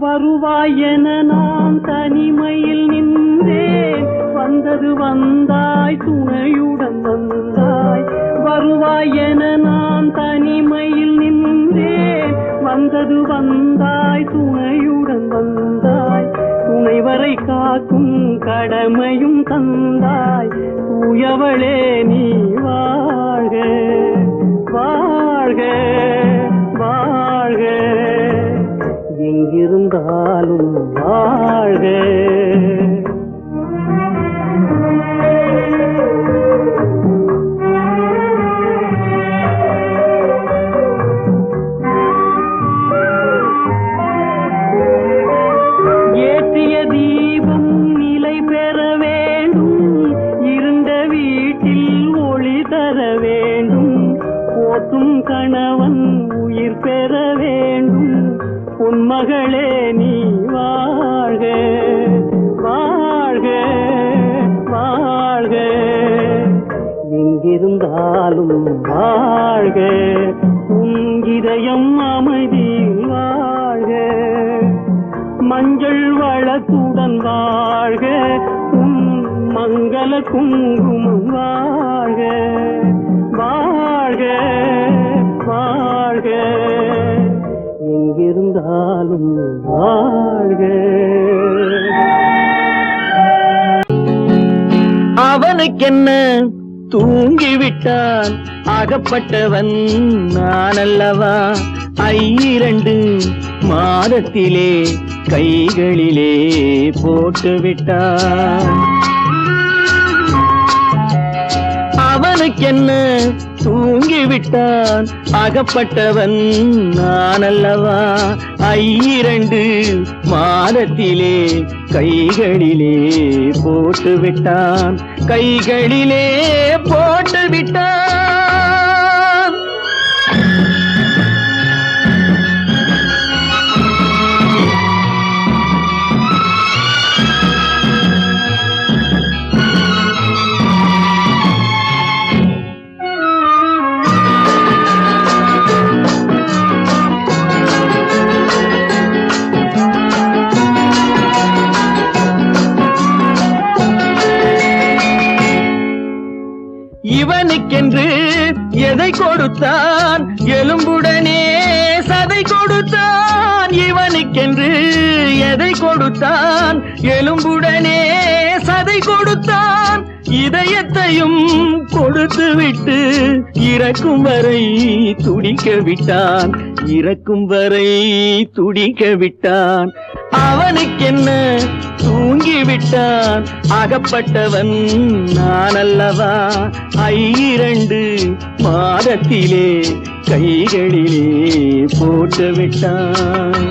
S4: வருவாயென நான் தனிமையில் நின்றேன், வந்தது வந்தாய் துணையுடன் வந்தாய். வருவாயென நான் தனிமையில் நின்றேன், வந்தது வந்தாய் துணையுடன் வந்தாய். துணைவரை காக்கும் கடமையும் தந்தாய், தூயவளே நீ வாழ்க வாழ்க வாழ்க, எங்கிருந்தாலும் வாழ்க. ஏற்றிய தீபம் நிலை பெற வேண்டும், இருண்ட வீட்டில் ஒளி தர வேண்டும். போற்றும் கணவன் உயிர் பெற வேண்டும், பொன்மகளே நீ வாழ்க வாழ்க வாழ்க, எங்கிருந்தாலும் வாழ்க. உன் இதயம் அமைதியில் வாழ்க, மஞ்சள் வளத்துடன் வாழ்க. உன் மங்கள குங்குமம் வாழ்க வாழ்க வாழ்க, எங்கிருந்தாலும் வாழ்க.
S2: அவனுக்கென்ன தூங்கிவிட்டான், அகப்பட்டவன் நான் அல்லவா. 2 மாதத்திலே கைகளிலே போட்டுவிட்டான். அவனுக்கென்ன தூங்கிவிட்டான், அகப்பட்டவன் நான் அல்லவா. 2 மாதத்திலே கைகளிலே போட்டுவிட்டான், கைகளிலே போட்டுவிட்டான். இவனுக்கென்று எதை கொடுத்தான், எலும்புடனே சதை கொடுத்தான். இவனுக்கென்று எதை கொடுத்தான், எலும்புடனே சதை கொடுத்தான். இதயத்தையும் கொடுத்து விட்டு இறக்கும் வரை துடிக்க விட்டான், இறக்கும் வரை துடிக்க விட்டான். அவனுக்கென்ன தூங்கிவிட்டான், அகப்பட்டவன் நான் அல்லவா. 2 மாதத்திலே கைகளிலே போட்டுவிட்டான்.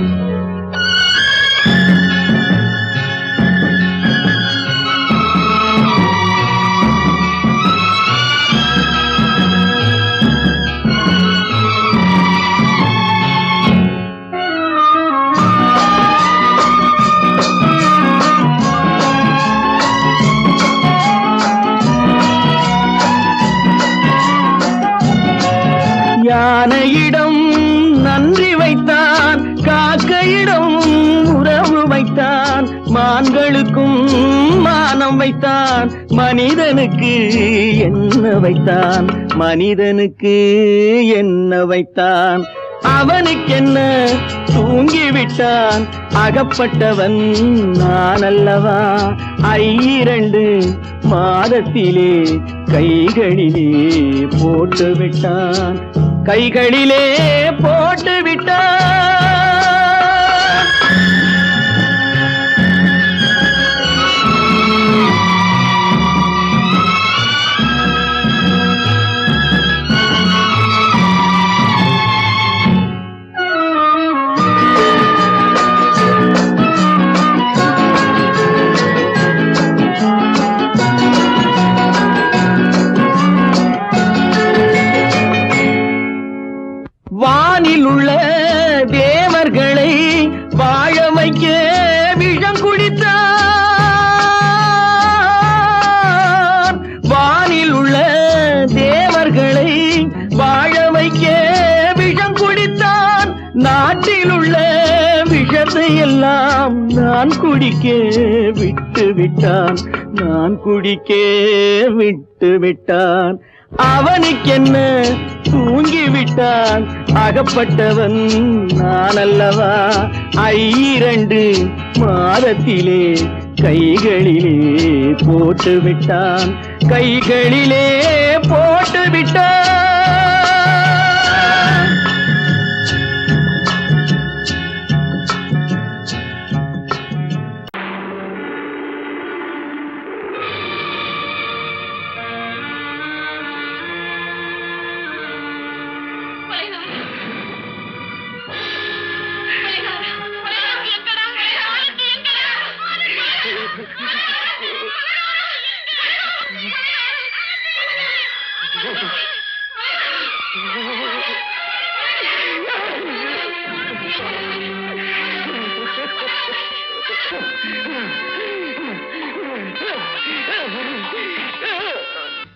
S2: யானையிடம் நன்றி வைத்தான், காக்கையிடம் உறவு வைத்தான். மான்களுக்கும் மானம் வைத்தான், மனிதனுக்கு என்ன வைத்தான், மனிதனுக்கு என்ன வைத்தான். அவனுக்கென்ன தூங்கிவிட்டான், அகப்பட்டவன் நான் அல்லவா. 2 மாதத்திலே கைகளிலே போட்டுவிட்டான், கைகளிலே போட்டுவிட்டான். குடிக்க விஷம் குடித்தான், நாட்டில் உள்ள விஷத்தை எல்லாம் நான் குடிக்க விட்டு விட்டான், நான் குடிக்க விட்டு விட்டான். அவனுக்கென்ன தூங்கி விட்டான், அகப்பட்டவன் நான் அல்லவா. 2 மாதத்திலே கைகளிலே போட்டு விட்டான், கைகளிலே போட்டு விட்டான்.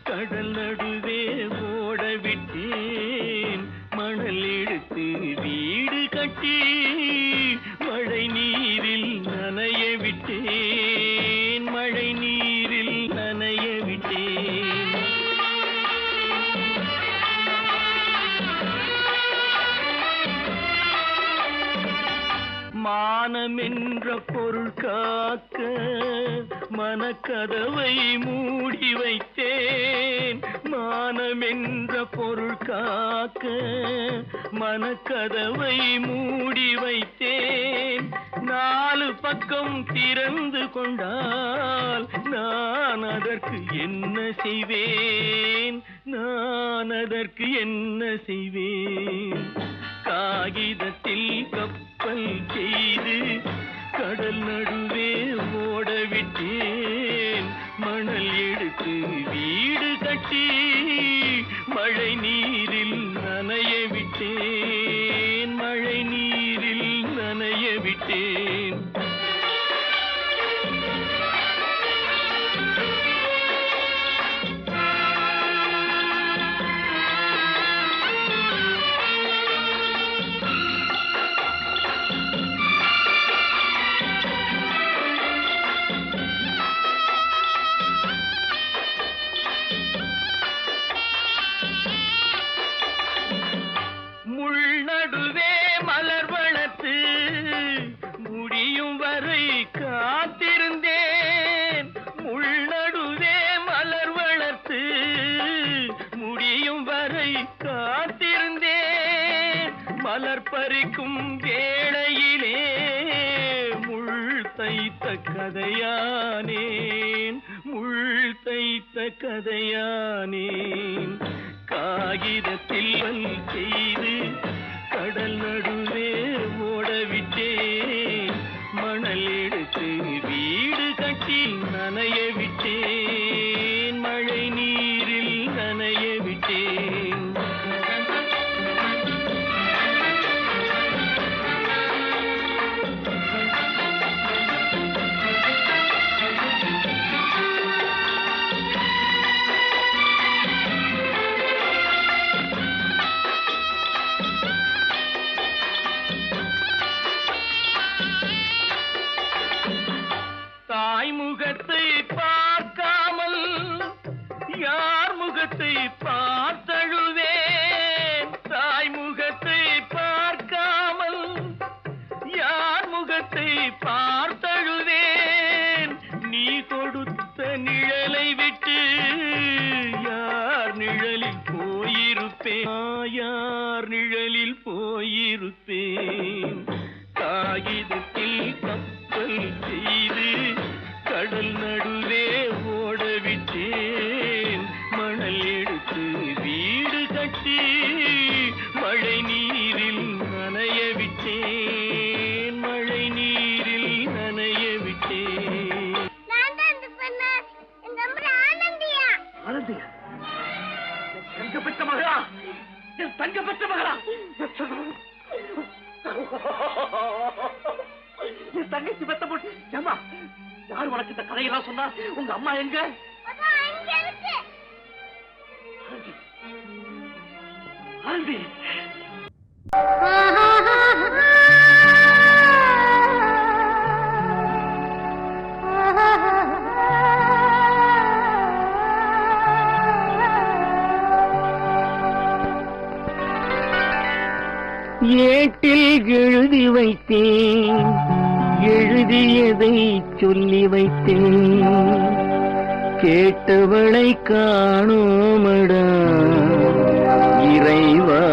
S2: கடல் நடுவே ஓட விட்டேன், மணல் எடுத்து வீடு கட்டி மழை நீரில் நனைய விட்டேன், மழை நீரில் நனைய விட்டேன். மானம் என்ற பொருள் காக்க மனக்கதவை மூடி வைத்தேன், மானம் என்ற பொருள் காக்க மனக்கதவை மூடி வைத்தேன். 4 பக்கம் திறந்து கொண்டால் நான் அதற்கு என்ன செய்வேன், நான் அதற்கு என்ன செய்வேன். காகிதத்தில் கப்பல் செய்து கடல் நடுவே ஓட விட்டேன், மணல் எடுத்து வீடு கட்டி மழை நீரில் நனைய விட்டேன், மழை நீரில் நனைய விட்டேன். முள்நடுவே மலர் வளர்த்து முடியும் வரை காத்திருந்தேன், முள்நடுவே மலர் வளர்த்து முடியும் வரை காத்திருந்தேன். மலர் பறிக்கும் வேளையிலே முள் தைத்த கதையானேன், முள் தைத்த கதையானேன். காகிதத்தில் செய்து கடல் நடுவே ஓடவிட்டேன், மணல் எடுத்து வீடு கட்டி நனைய விட்டேன், மழை நீரில் நனைய விட்டேன். முகத்தை பார்க்காமல் யார் முகத்தை பார்த்தழுவேன், தாய் முகத்தை பார்க்காமல் யார் முகத்தை பார்த்தழுவேன். நீ கொடுத்த நிழலை விட்டு யார் நிழலில் போயிருப்பேன், யார் நிழலில் போயிருப்பேன். காகிதத்தில் கப்பல் செய்து கடல் நடுவே ஓடவிட்டேன், மணல் எடுத்து வீடு கட்டி மழை நீரில் நனைய விட்டேன், மழை நீரில் நனைய விட்டேன்.
S1: ஆனந்தியா, தங்கப்பட்ட மகளா, என் தங்கப்பட்ட மகளா, என் தங்கச்சி பெத்த போட்டு ஏமா, யார் உனக்கு இந்த கதையெல்லாம் சொன்னா? உங்க அம்மா எங்க? சாந்தி
S2: ஏட்டில் எழுதி வைத்தேன், எழுதியதை சொல்லி வைத்தேன், கேட்டவளை காணோமடா இறைவா,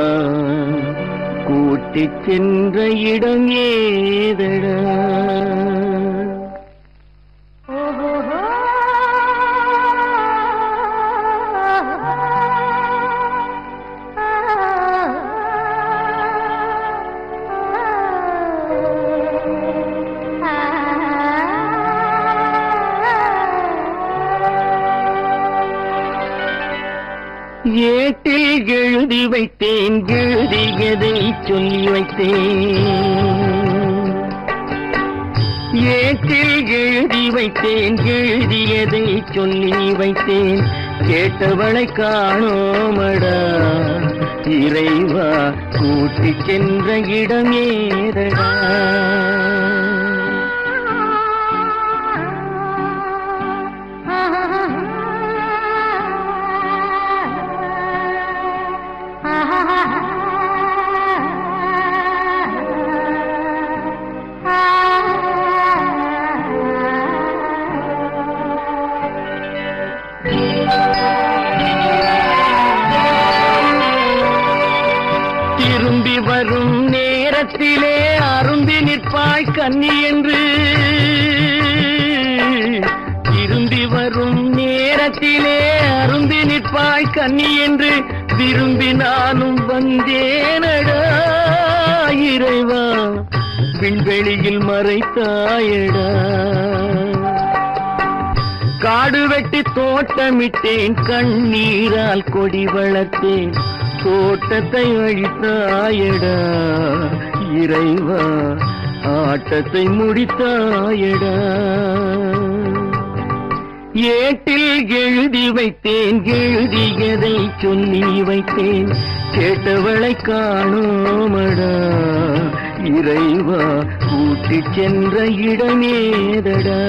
S2: கூட்டிச் சென்ற இடம் ஏதடா. ஏட்டில் எழுதி வைத்தேன், எழுதியதை சொல்லி வைத்தேன், ஏட்டில் எழுதி வைத்தேன், எழுதியதை சொல்லி வைத்தேன், கேட்டவளை காணோமடா இறைவா, கூட்டிச் சென்ற இடம் ஏதடா. திரும்பி வரும் நேரத்திலே அருந்தி நிற்பாய் கன்னி என்று, திரும்பி வரும் நேரத்திலே அருந்தி நிற்பாய் கன்னி என்று விரும்பி நானும் வந்தேனடா இறைவா, விண்வெளியில் மறைத்தாயடா. காடு வெட்டி தோட்டமிட்டேன், கண்ணீரால் கொடி வளர்த்தேன், தோட்டத்தை அழித்தாயடா இறைவா, ஆட்டத்தை முடித்தாயடா. ஏட்டில் எழுதி வைத்தேன், எழுதியதை சொல்லி வைத்தேன், கேட்டவளை காணோமடா இறைவா, கூட்டிச் சென்ற இடமேதடா.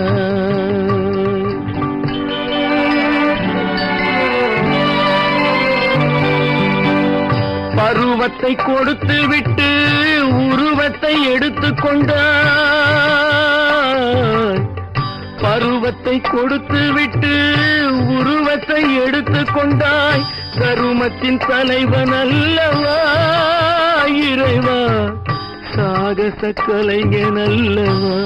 S2: பருவத்தை கொடுத்து விட்டு உருவத்தை எடுத்துக் கொண்டாய், பருவத்தை கொடுத்து விட்டு உருவத்தை எடுத்துக் கொண்டாய், கருமத்தின் தலைவன் அல்லவா இறைவா, சாகச கலைஞன் அல்லவா.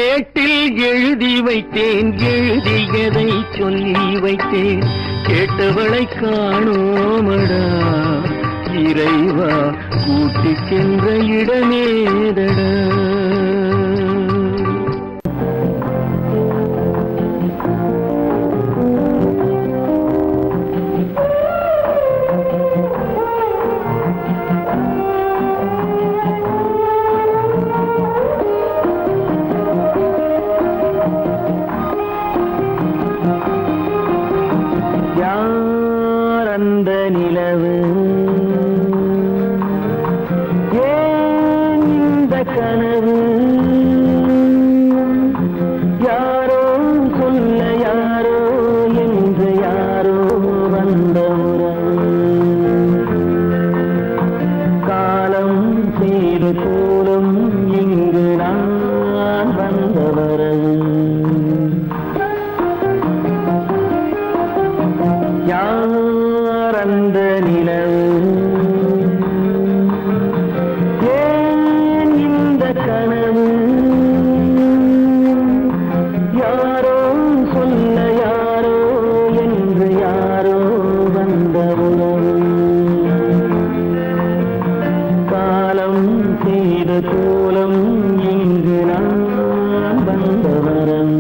S2: ஏட்டில் எழுதி வைத்தேன், எழுதியதை சொல்லி வைத்தேன், கேட்டவளை காணோமடா இறைவா, கூட்டிச் சென்ற இடமேதடா. அந்த நிலவு ஏன் இந்த கனவு, யாரோ சொல்ல யாரோ என்று யாரோ வந்த உறவு, காலம் செய்து கூறும் இங்கு நான் வந்த வரவு. யார் அந்த நிலவு, ஏன் இந்த கனவு, யாரோ சொல்ல யாரோ என்று யாரோ வந்த உறவு, காலம் செய்த கோலம் இங்கு நான் வந்த வரம்.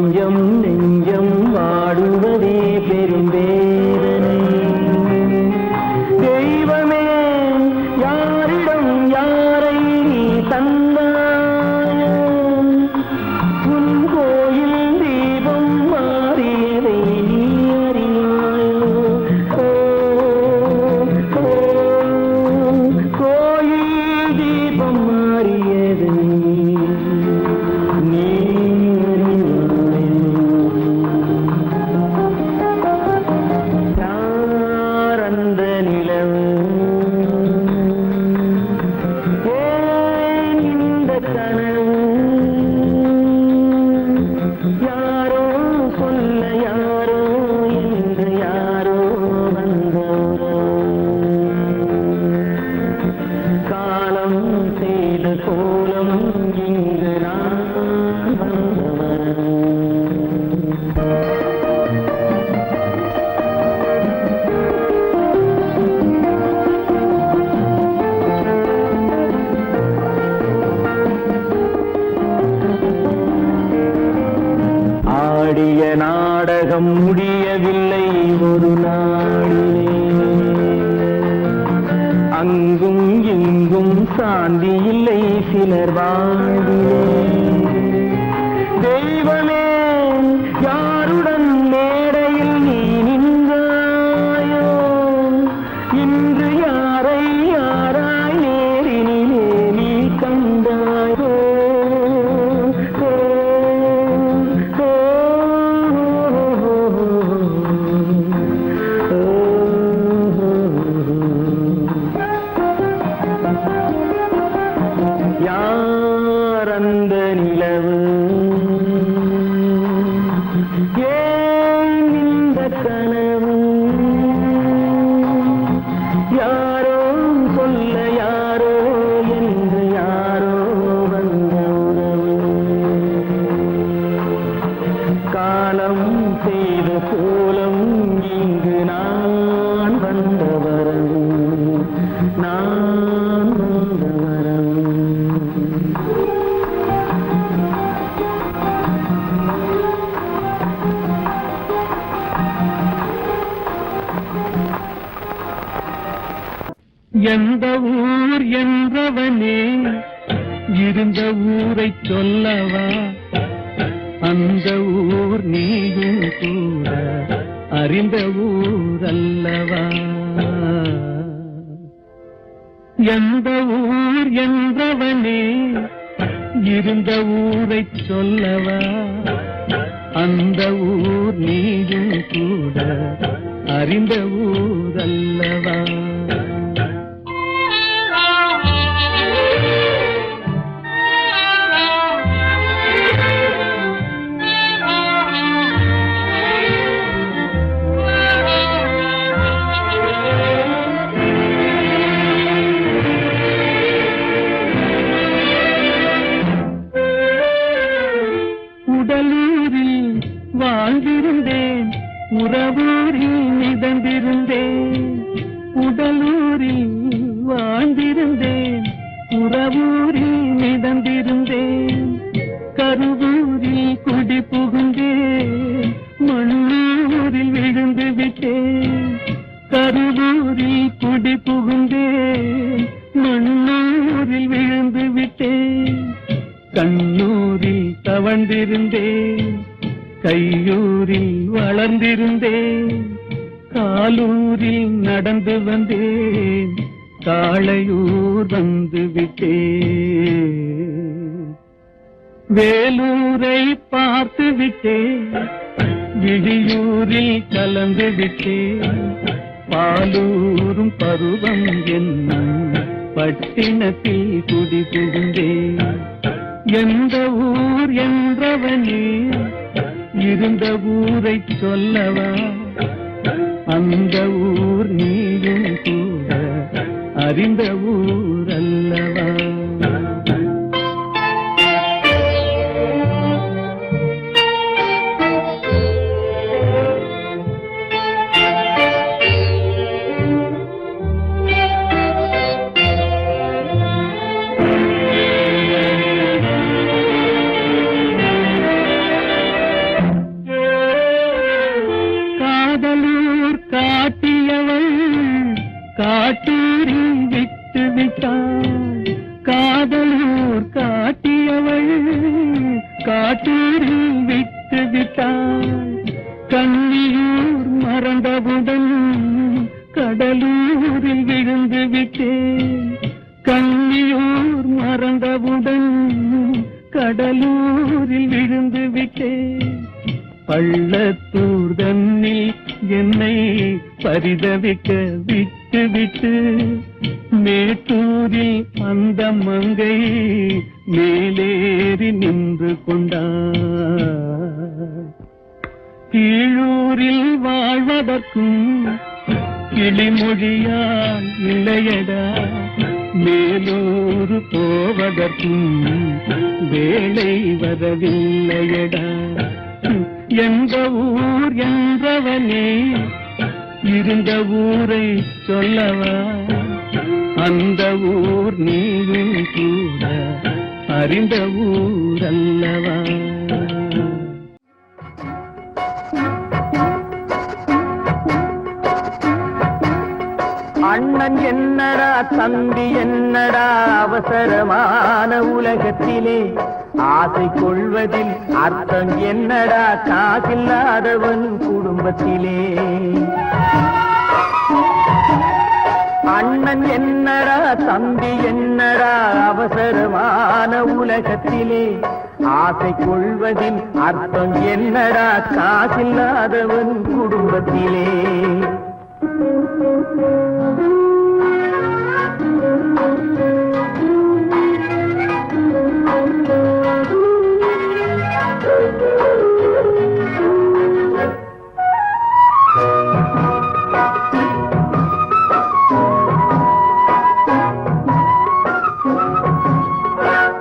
S2: கொஞ்சம் நெஞ்சம் வாடுவதே பெரும்பேதனை. தெய்வமே யாரிடம் யாரை நீ தந்தாயோ, உன் கோயில் தீபம் மாறியதை நீ அறியாயோ. கோயில் தீபம் மாறியதை நீ யாரந்த நிலவு, ஏன் இந்த கனவு, யாரோ சொல்ல யாரோ என்று யாரோ வந்தவரோ, காலம் செய்த கோலம் இங்கு நான் வந்தவன். ஆடிய நாடகம் முடியவில்லை ஒரு நாளிலே, அங்கும் இங்கும் சாந்தி இல்லை சிலர் வாழ்விலே. தெய்வமே யாருடன் மேடையில் நீ நின்றாயோ, இன்று யாரை யாராய் நேரினிலே நீ கண்டாயோ. யாரந்த நிலவு, ஏன் இந்த கனவு, யாரோ சொல்ல யாரோ என்று யாரோ வந்த உறவு, காலம் செய்த கோலம் இங்கு நான் வந்த வரவு, நான் வந்த வரவு.
S4: எந்த ஊர் என்றவனே இருந்த ஊரை சொல்லவா, அந்த ஊர் நீயும் கூட அறிந்த ஊர் அல்லவா. எந்த ஊர் என்றவனே இருந்த ஊரை சொல்லவா, அந்த ஊர் நீயும் கூட அறிந்த ஊர் அல்லவா. உடலூரில் வாழ்ந்திருந்தேன், உறவூரில் மிதந்திருந்தேன். உடலூரில் வாழ்ந்திருந்தேன், உறவூரில் மிதந்திருந்தேன். கருவூரில் குடி புகுந்தேன், மண்ணூரில் விழுந்து விட்டேன். கருவூரில் குடி புகுந்தேன், மண்ணூரில் விழுந்து விட்டேன். கண்ணூரில் தவழ்ந்திருந்தேன், கையூரில் வளர்ந்திருந்தேன். காலூரில் நடந்து வந்தேன், காளையூர் வந்து விட்டேன். வேலூரை பார்த்து விட்டேன், விழியூரில் கலந்து விட்டேன். பாலூரும் பருவம் என்னும் பட்டினத்தில் குடி புகுந்தேன். எந்த ஊர் என்றவனே இருந்த ஊரை சொல்லவா, அந்த ஊர் நீயும் கூட அறிந்த ஊர் அல்லவா. பள்ளத்தூர் தன்னில் என்னை பரிதவிக்க விட்டு விட்டு மேட்டூரில் அந்த மங்கை மேலேறி நின்று கொண்டார். கீழூரில் வாழ்வதற்கும் கிளிமொழியால் இல்லையடா, மேலூர் போவதற்கும் வேலை வரவில்லையடா. எந்த ஊர் என்றவனே இருந்த ஊரை சொல்லவா, அந்த ஊர் நீயும் கூட அறிந்த ஊர் அல்லவா.
S2: அண்ணன் என்னடா தம்பி என்னடா அவசரமான உலகத்திலே, ஆசை கொள்வதில் அர்த்தம் என்னடா காசில்லாதவன் குடும்பத்திலே. அண்ணன் என்னடா தம்பி என்னடா அவசரமான உலகத்திலே, ஆசை கொள்வதில் அர்த்தம் என்னடா காசில்லாதவன் குடும்பத்திலே.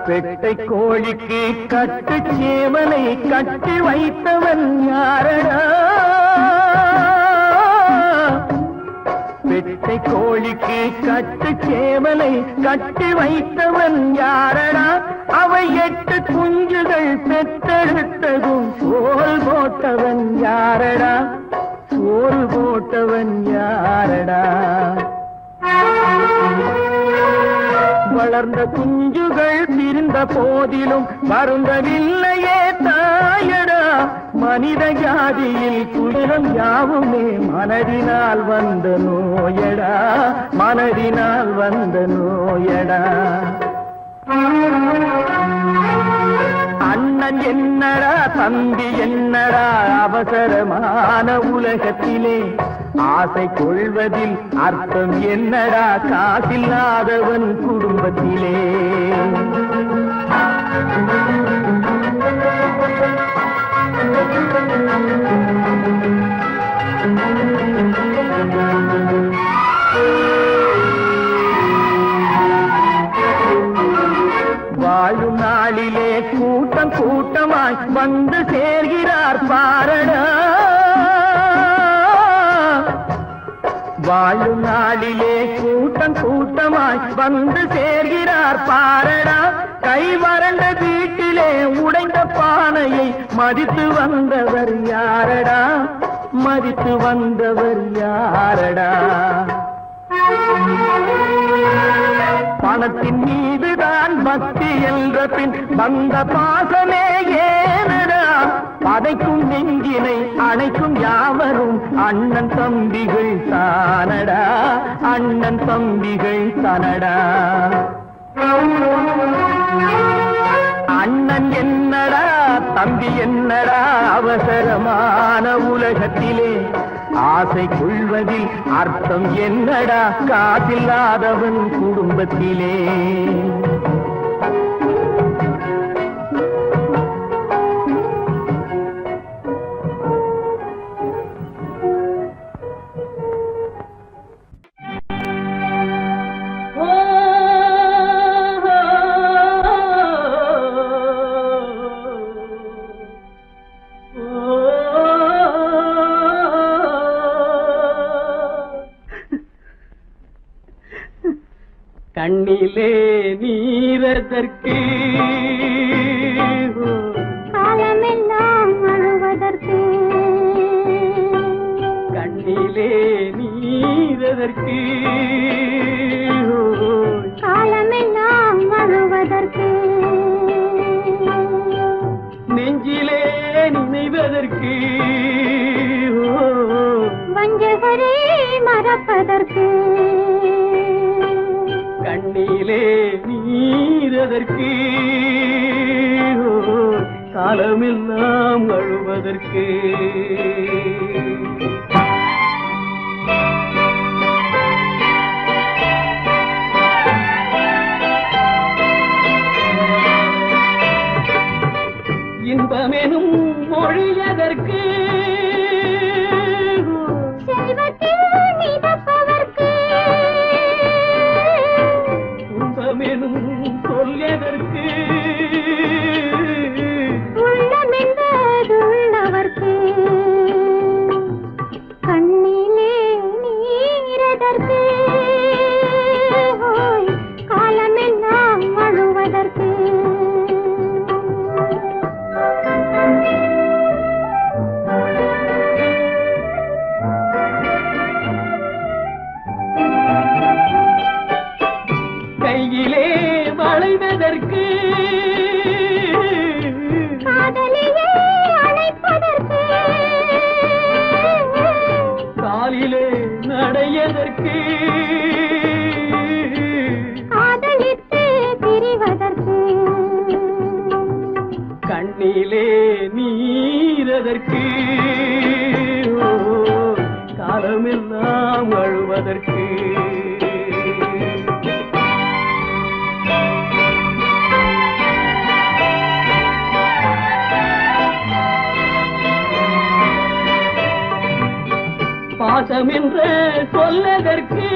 S2: பெட்டை கோழிக்கு கட்டு சேவலை கட்டி வைத்தவன் யாரடா, பெட்டை கோழிக்கு கட்டு சேவலை கட்டி வைத்தவன் யாரடா, அவை 8 குஞ்சுகள் பெற்றெடுத்ததும் சோல் போட்டவன் யாரடா, சோல் போட்டவன் யாரடா. வளர்ந்த குஞ்சுகள் பிரிந்த போதிலும் வருந்தவில்லையே தாயடா, மனித ஜாதியில் துயரம் யாவுமே மனதினால் வந்த நோயடா, மனதினால் வந்த நோயடா. அண்ணன் என்னடா தம்பி என்னடா அவசரமான உலகத்திலே, ஆசை கொள்வதில் அர்த்தம் என்னடா காசில்லாதவன் குடும்பத்திலே. வாழும் நாளிலே கூட்டம் கூட்டமாய் வந்து சேர்கிறார் பாரடா, வாழும் நாளிலே கூட்டம் கூட்டமாய் வந்து சேர்கிறார் பாரடா. கை வறண்ட வீட்டிலே உடைந்த பானையை மதித்து வந்தவர் யாரடா, மதித்து வந்தவர் யாரடா. பணத்தின் மீதுதான் பக்தி என்ற பின் வந்த பாசமே ஏனடா, பதைக்கும் நெஞ்சினை அணைக்கும் யாவரும் அண்ணன் தம்பிகள் தானடா, அண்ணன் தம்பிகள் தானடா. அண்ணன் என்னடா தம்பி என்னடா அவசரமான உலகத்திலே, ஆசை கொள்வதில் அர்த்தம் என்னடா காசில்லாதவன் குடும்பத்திலே.
S4: கண்ணிலே நீரதற்கு
S3: காலமெல்லாம் அழுவதற்கு,
S4: கண்ணிலே நீரதற்கு
S3: காலமெல்லாம் அழுவதற்கு,
S4: நெஞ்சிலே நினைவதற்கு,
S3: வஞ்சகரை மறப்பதற்கு,
S4: கண்ணிலே நீரதற்கு காலமெல்லாம் அழுவதற்கு இன்பமெனும் மொழியதற்கு துன்பமெனும் சொல்லியதற்கு
S3: உள்ளமென்பதுள்ளவர்க்கு கண்ணிலே நீரதற்கு காலமெல்லாம் அழுவதற்கு
S4: கையிலே வளைவதற்கு
S3: காதலியே அணைப்பதற்கு
S4: காலிலே நடையதற்கு
S3: காதலித்து பிரிவதற்கு
S4: கண்ணிலே நீரதற்கு காலமெல்லாம் அழுவதற்கு பாசம் என்று சொல்லதற்கு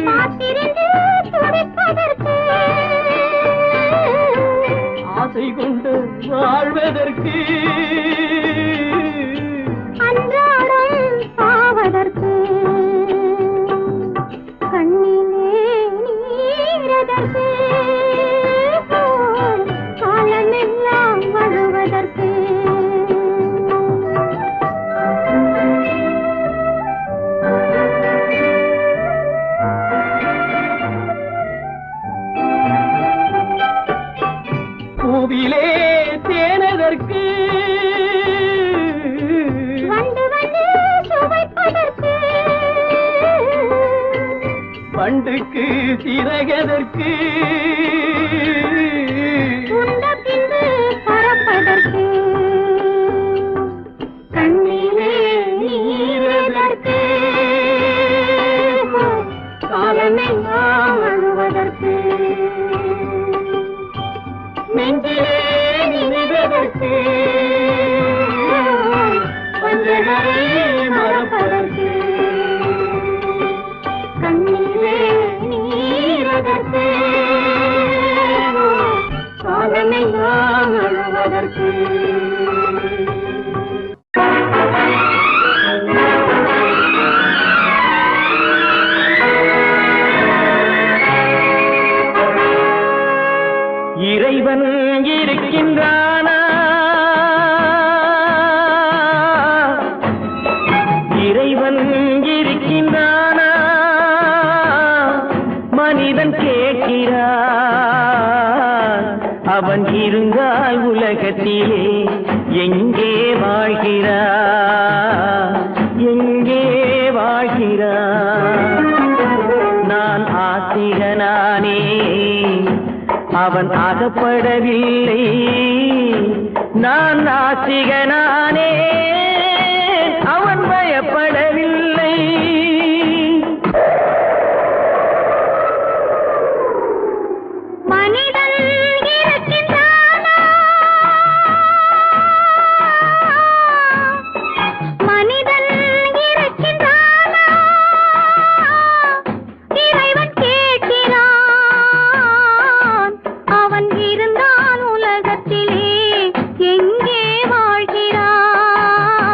S3: காத்திருந்து துடிப்பதற்கு
S4: ஆசை கொண்டு வாழ்வதற்கு
S3: அன்றாடம் சாவதற்கு கண்ணிலே நீரதற்கு காலமெல்லாம் அழுவதற்கு
S4: பூவிலே தேனதற்கு
S3: வந்து வந்து சுவைப்பதற்கு
S4: பண்டுக்கு சிறகதற்கு
S3: உண்ட பின்பு பறப்பதற்கு கண்ணிலே நீரதற்கு காலமெல்லாம் அழுவதற்கு
S4: நெஞ்சிலே நினைவதற்கு பஞ்சகரை மறப்பதற்கு
S3: கண்ணிலே நீரதற்கு
S4: காலமெல்லாம் அழுவதற்கு
S2: இறைவன் இருக்கின்றானா? இறைவன் இருக்கின்றானா? மனிதன் கேட்கிறான். அவன் இருந்தால் உலகத்திலே எங்கே வாழ்கிறான்? எங்கே வாழ்கிறான்? நான் ஆசிரியனானே, அவன் அகப்படவில்லை. நான் நாசிகனானே, அவன் பயப்படவில்லை.
S3: மனிதன் இருக்கின்றானா? மனிதன் இருக்கின்றானா? இறைவன் கேட்கிறான். அவன் இருந்தான் உலகத்திலே எங்கே வாழ்கிறான்?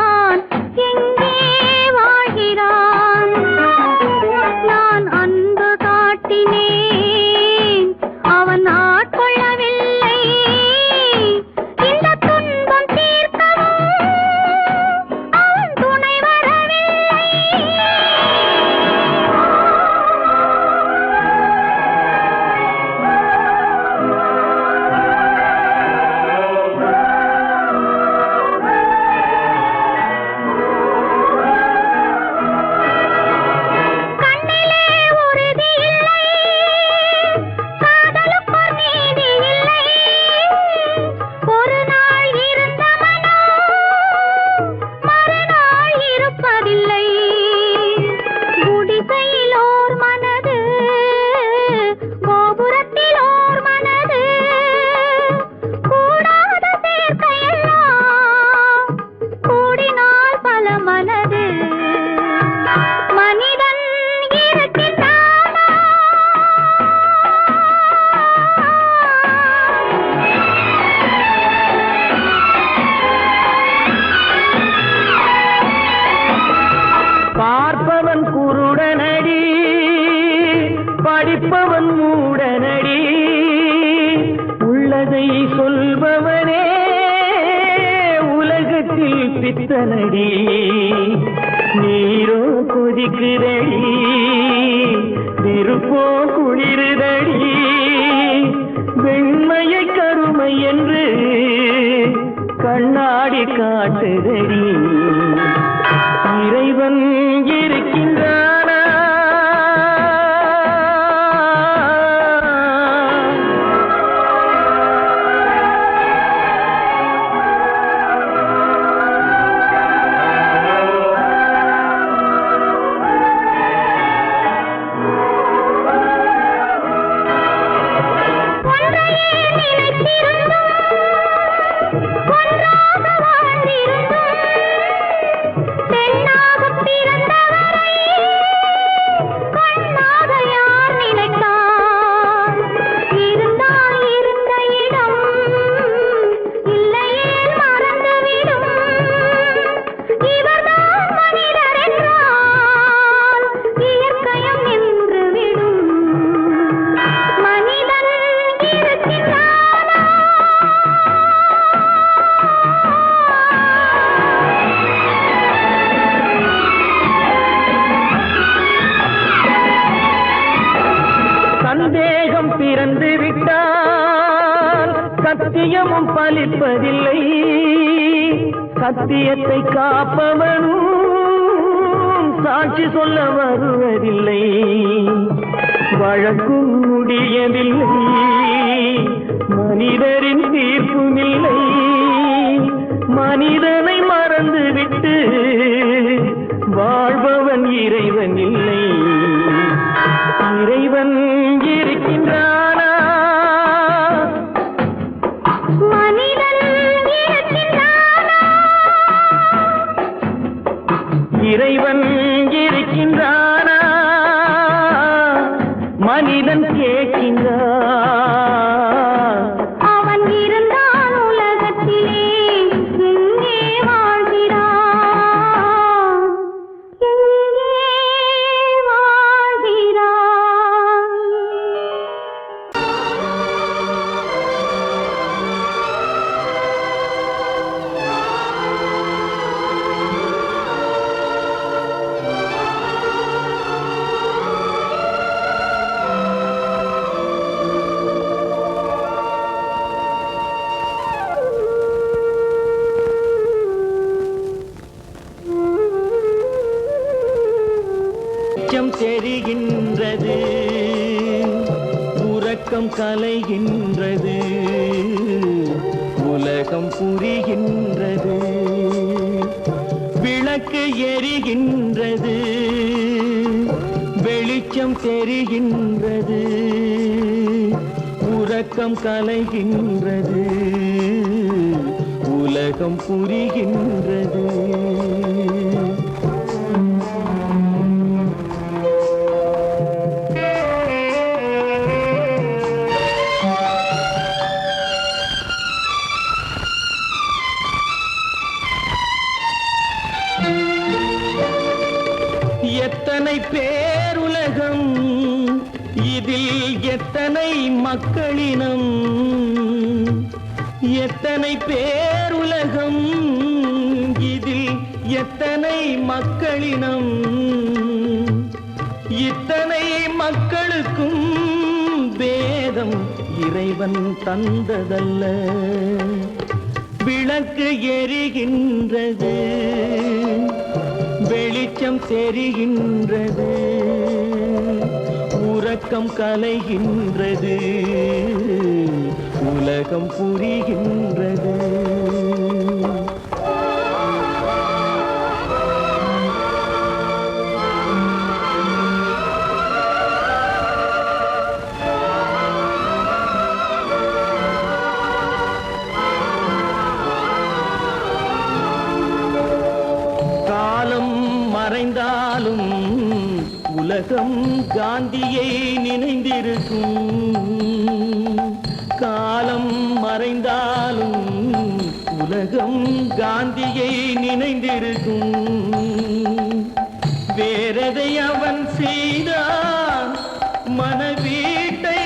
S2: பித்தனடி நீரோ கொதிக்குதடி நெருப்போ குளிருதடி வெண்மையை கருமை என்று கண்ணாடி காட்டுதடி இறைவன் இருக்கின்றானா சந்தேகம் பிறந்து விட்டால் சத்தியமும் பலிப்பதில்லை சத்தியத்தை காப்பவனும் சாட்சி சொல்ல வருவதில்லை வழக்கும் முடியவில்லை மனிதரின் தீர்ப்பும் இல்லை மனிதனை மறந்துவிட்டு வாழ்பவன் இறைவன் இல்லை இறைவன் இருக்கின்றானா
S3: மனிதன் இருக்கின்றானா
S2: இறைவன் இருக்கின்றானா மனிதன் கேட்கின்றான்
S3: அவன் இருந்தான் உலகத்திலே எங்கே வாழ்கிறான் எங்கே வாழ்கிறான்
S2: வெளிச்சம் தெரிகின்றது உறக்கம் கலைகின்றது உலகம் புரிகின்றது விளக்கு எரிகின்றது வெளிச்சம் தெரிகின்றது உறக்கம் கலைகின்றது உலகம் புரிகின்றது எத்தனை பேருலகம் இதில் எத்தனை மக்களினம் எத்தனை பேருலகம் இதில் எத்தனை மக்களினம் இத்தனை மக்களுக்கும் வேதம் இறைவன் தந்ததல்ல விளக்கு எரிகின்றது வெளிச்சம் தெரிகின்றது உறக்கம் கலைகின்றது உலகம் புரிகின்றது மறைந்தாலும் உலகம் காந்தியை நினைந்திருக்கும் காலம் மறைந்தாலும் உலகம் காந்தியை நினைந்திருக்கும் வேறதை அவன் செய்தான் மனவீட்டை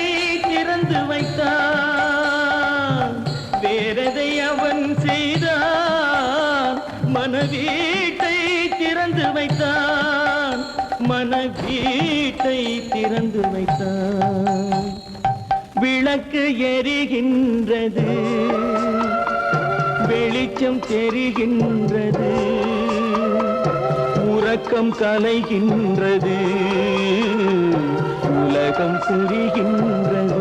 S2: திறந்து வைத்தான் வேறதை அவன் செய்தான் மனவீட்டை திறந்து வைத்தான், மனவீட்டை திறந்து வைத்தான். விளக்கு எரிகின்றது, வெளிச்சம் தெரிகின்றது, உறக்கம் கலைகின்றது, உலகம் புரிகின்றது.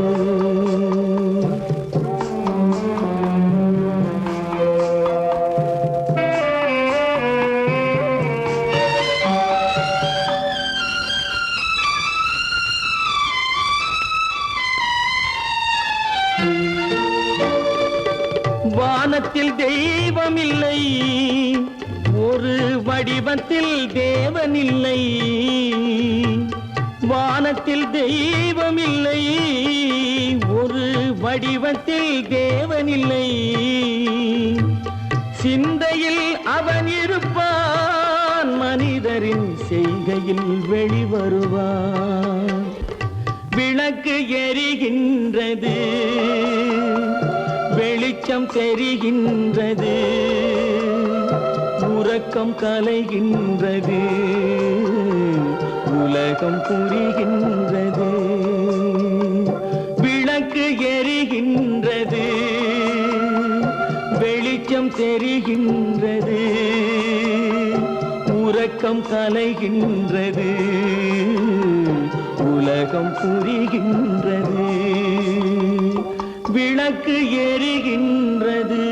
S2: வானத்தில் தெய்வம் இல்லை, ஒரு வடிவத்தில் தேவன் இல்லை. வானத்தில் தெய்வம் இல்லை, ஒரு வடிவத்தில் தேவன் இல்லை. சிந்தையில் அவன் இருப்பான், மனிதரின் செய்கையில் வெளிவருவான். விளக்கு எரிகின்றது, வெளிச்சம் தெரிகின்றது, உறக்கம் கலைகின்றது, உலகம் புரிகின்றது. விளக்கு எரிகின்றது, வெளிச்சம் தெரிகின்றது, உறக்கம் கலைகின்றது, உலகம் புரிகின்றது. விளக்கு எரிகின்றது.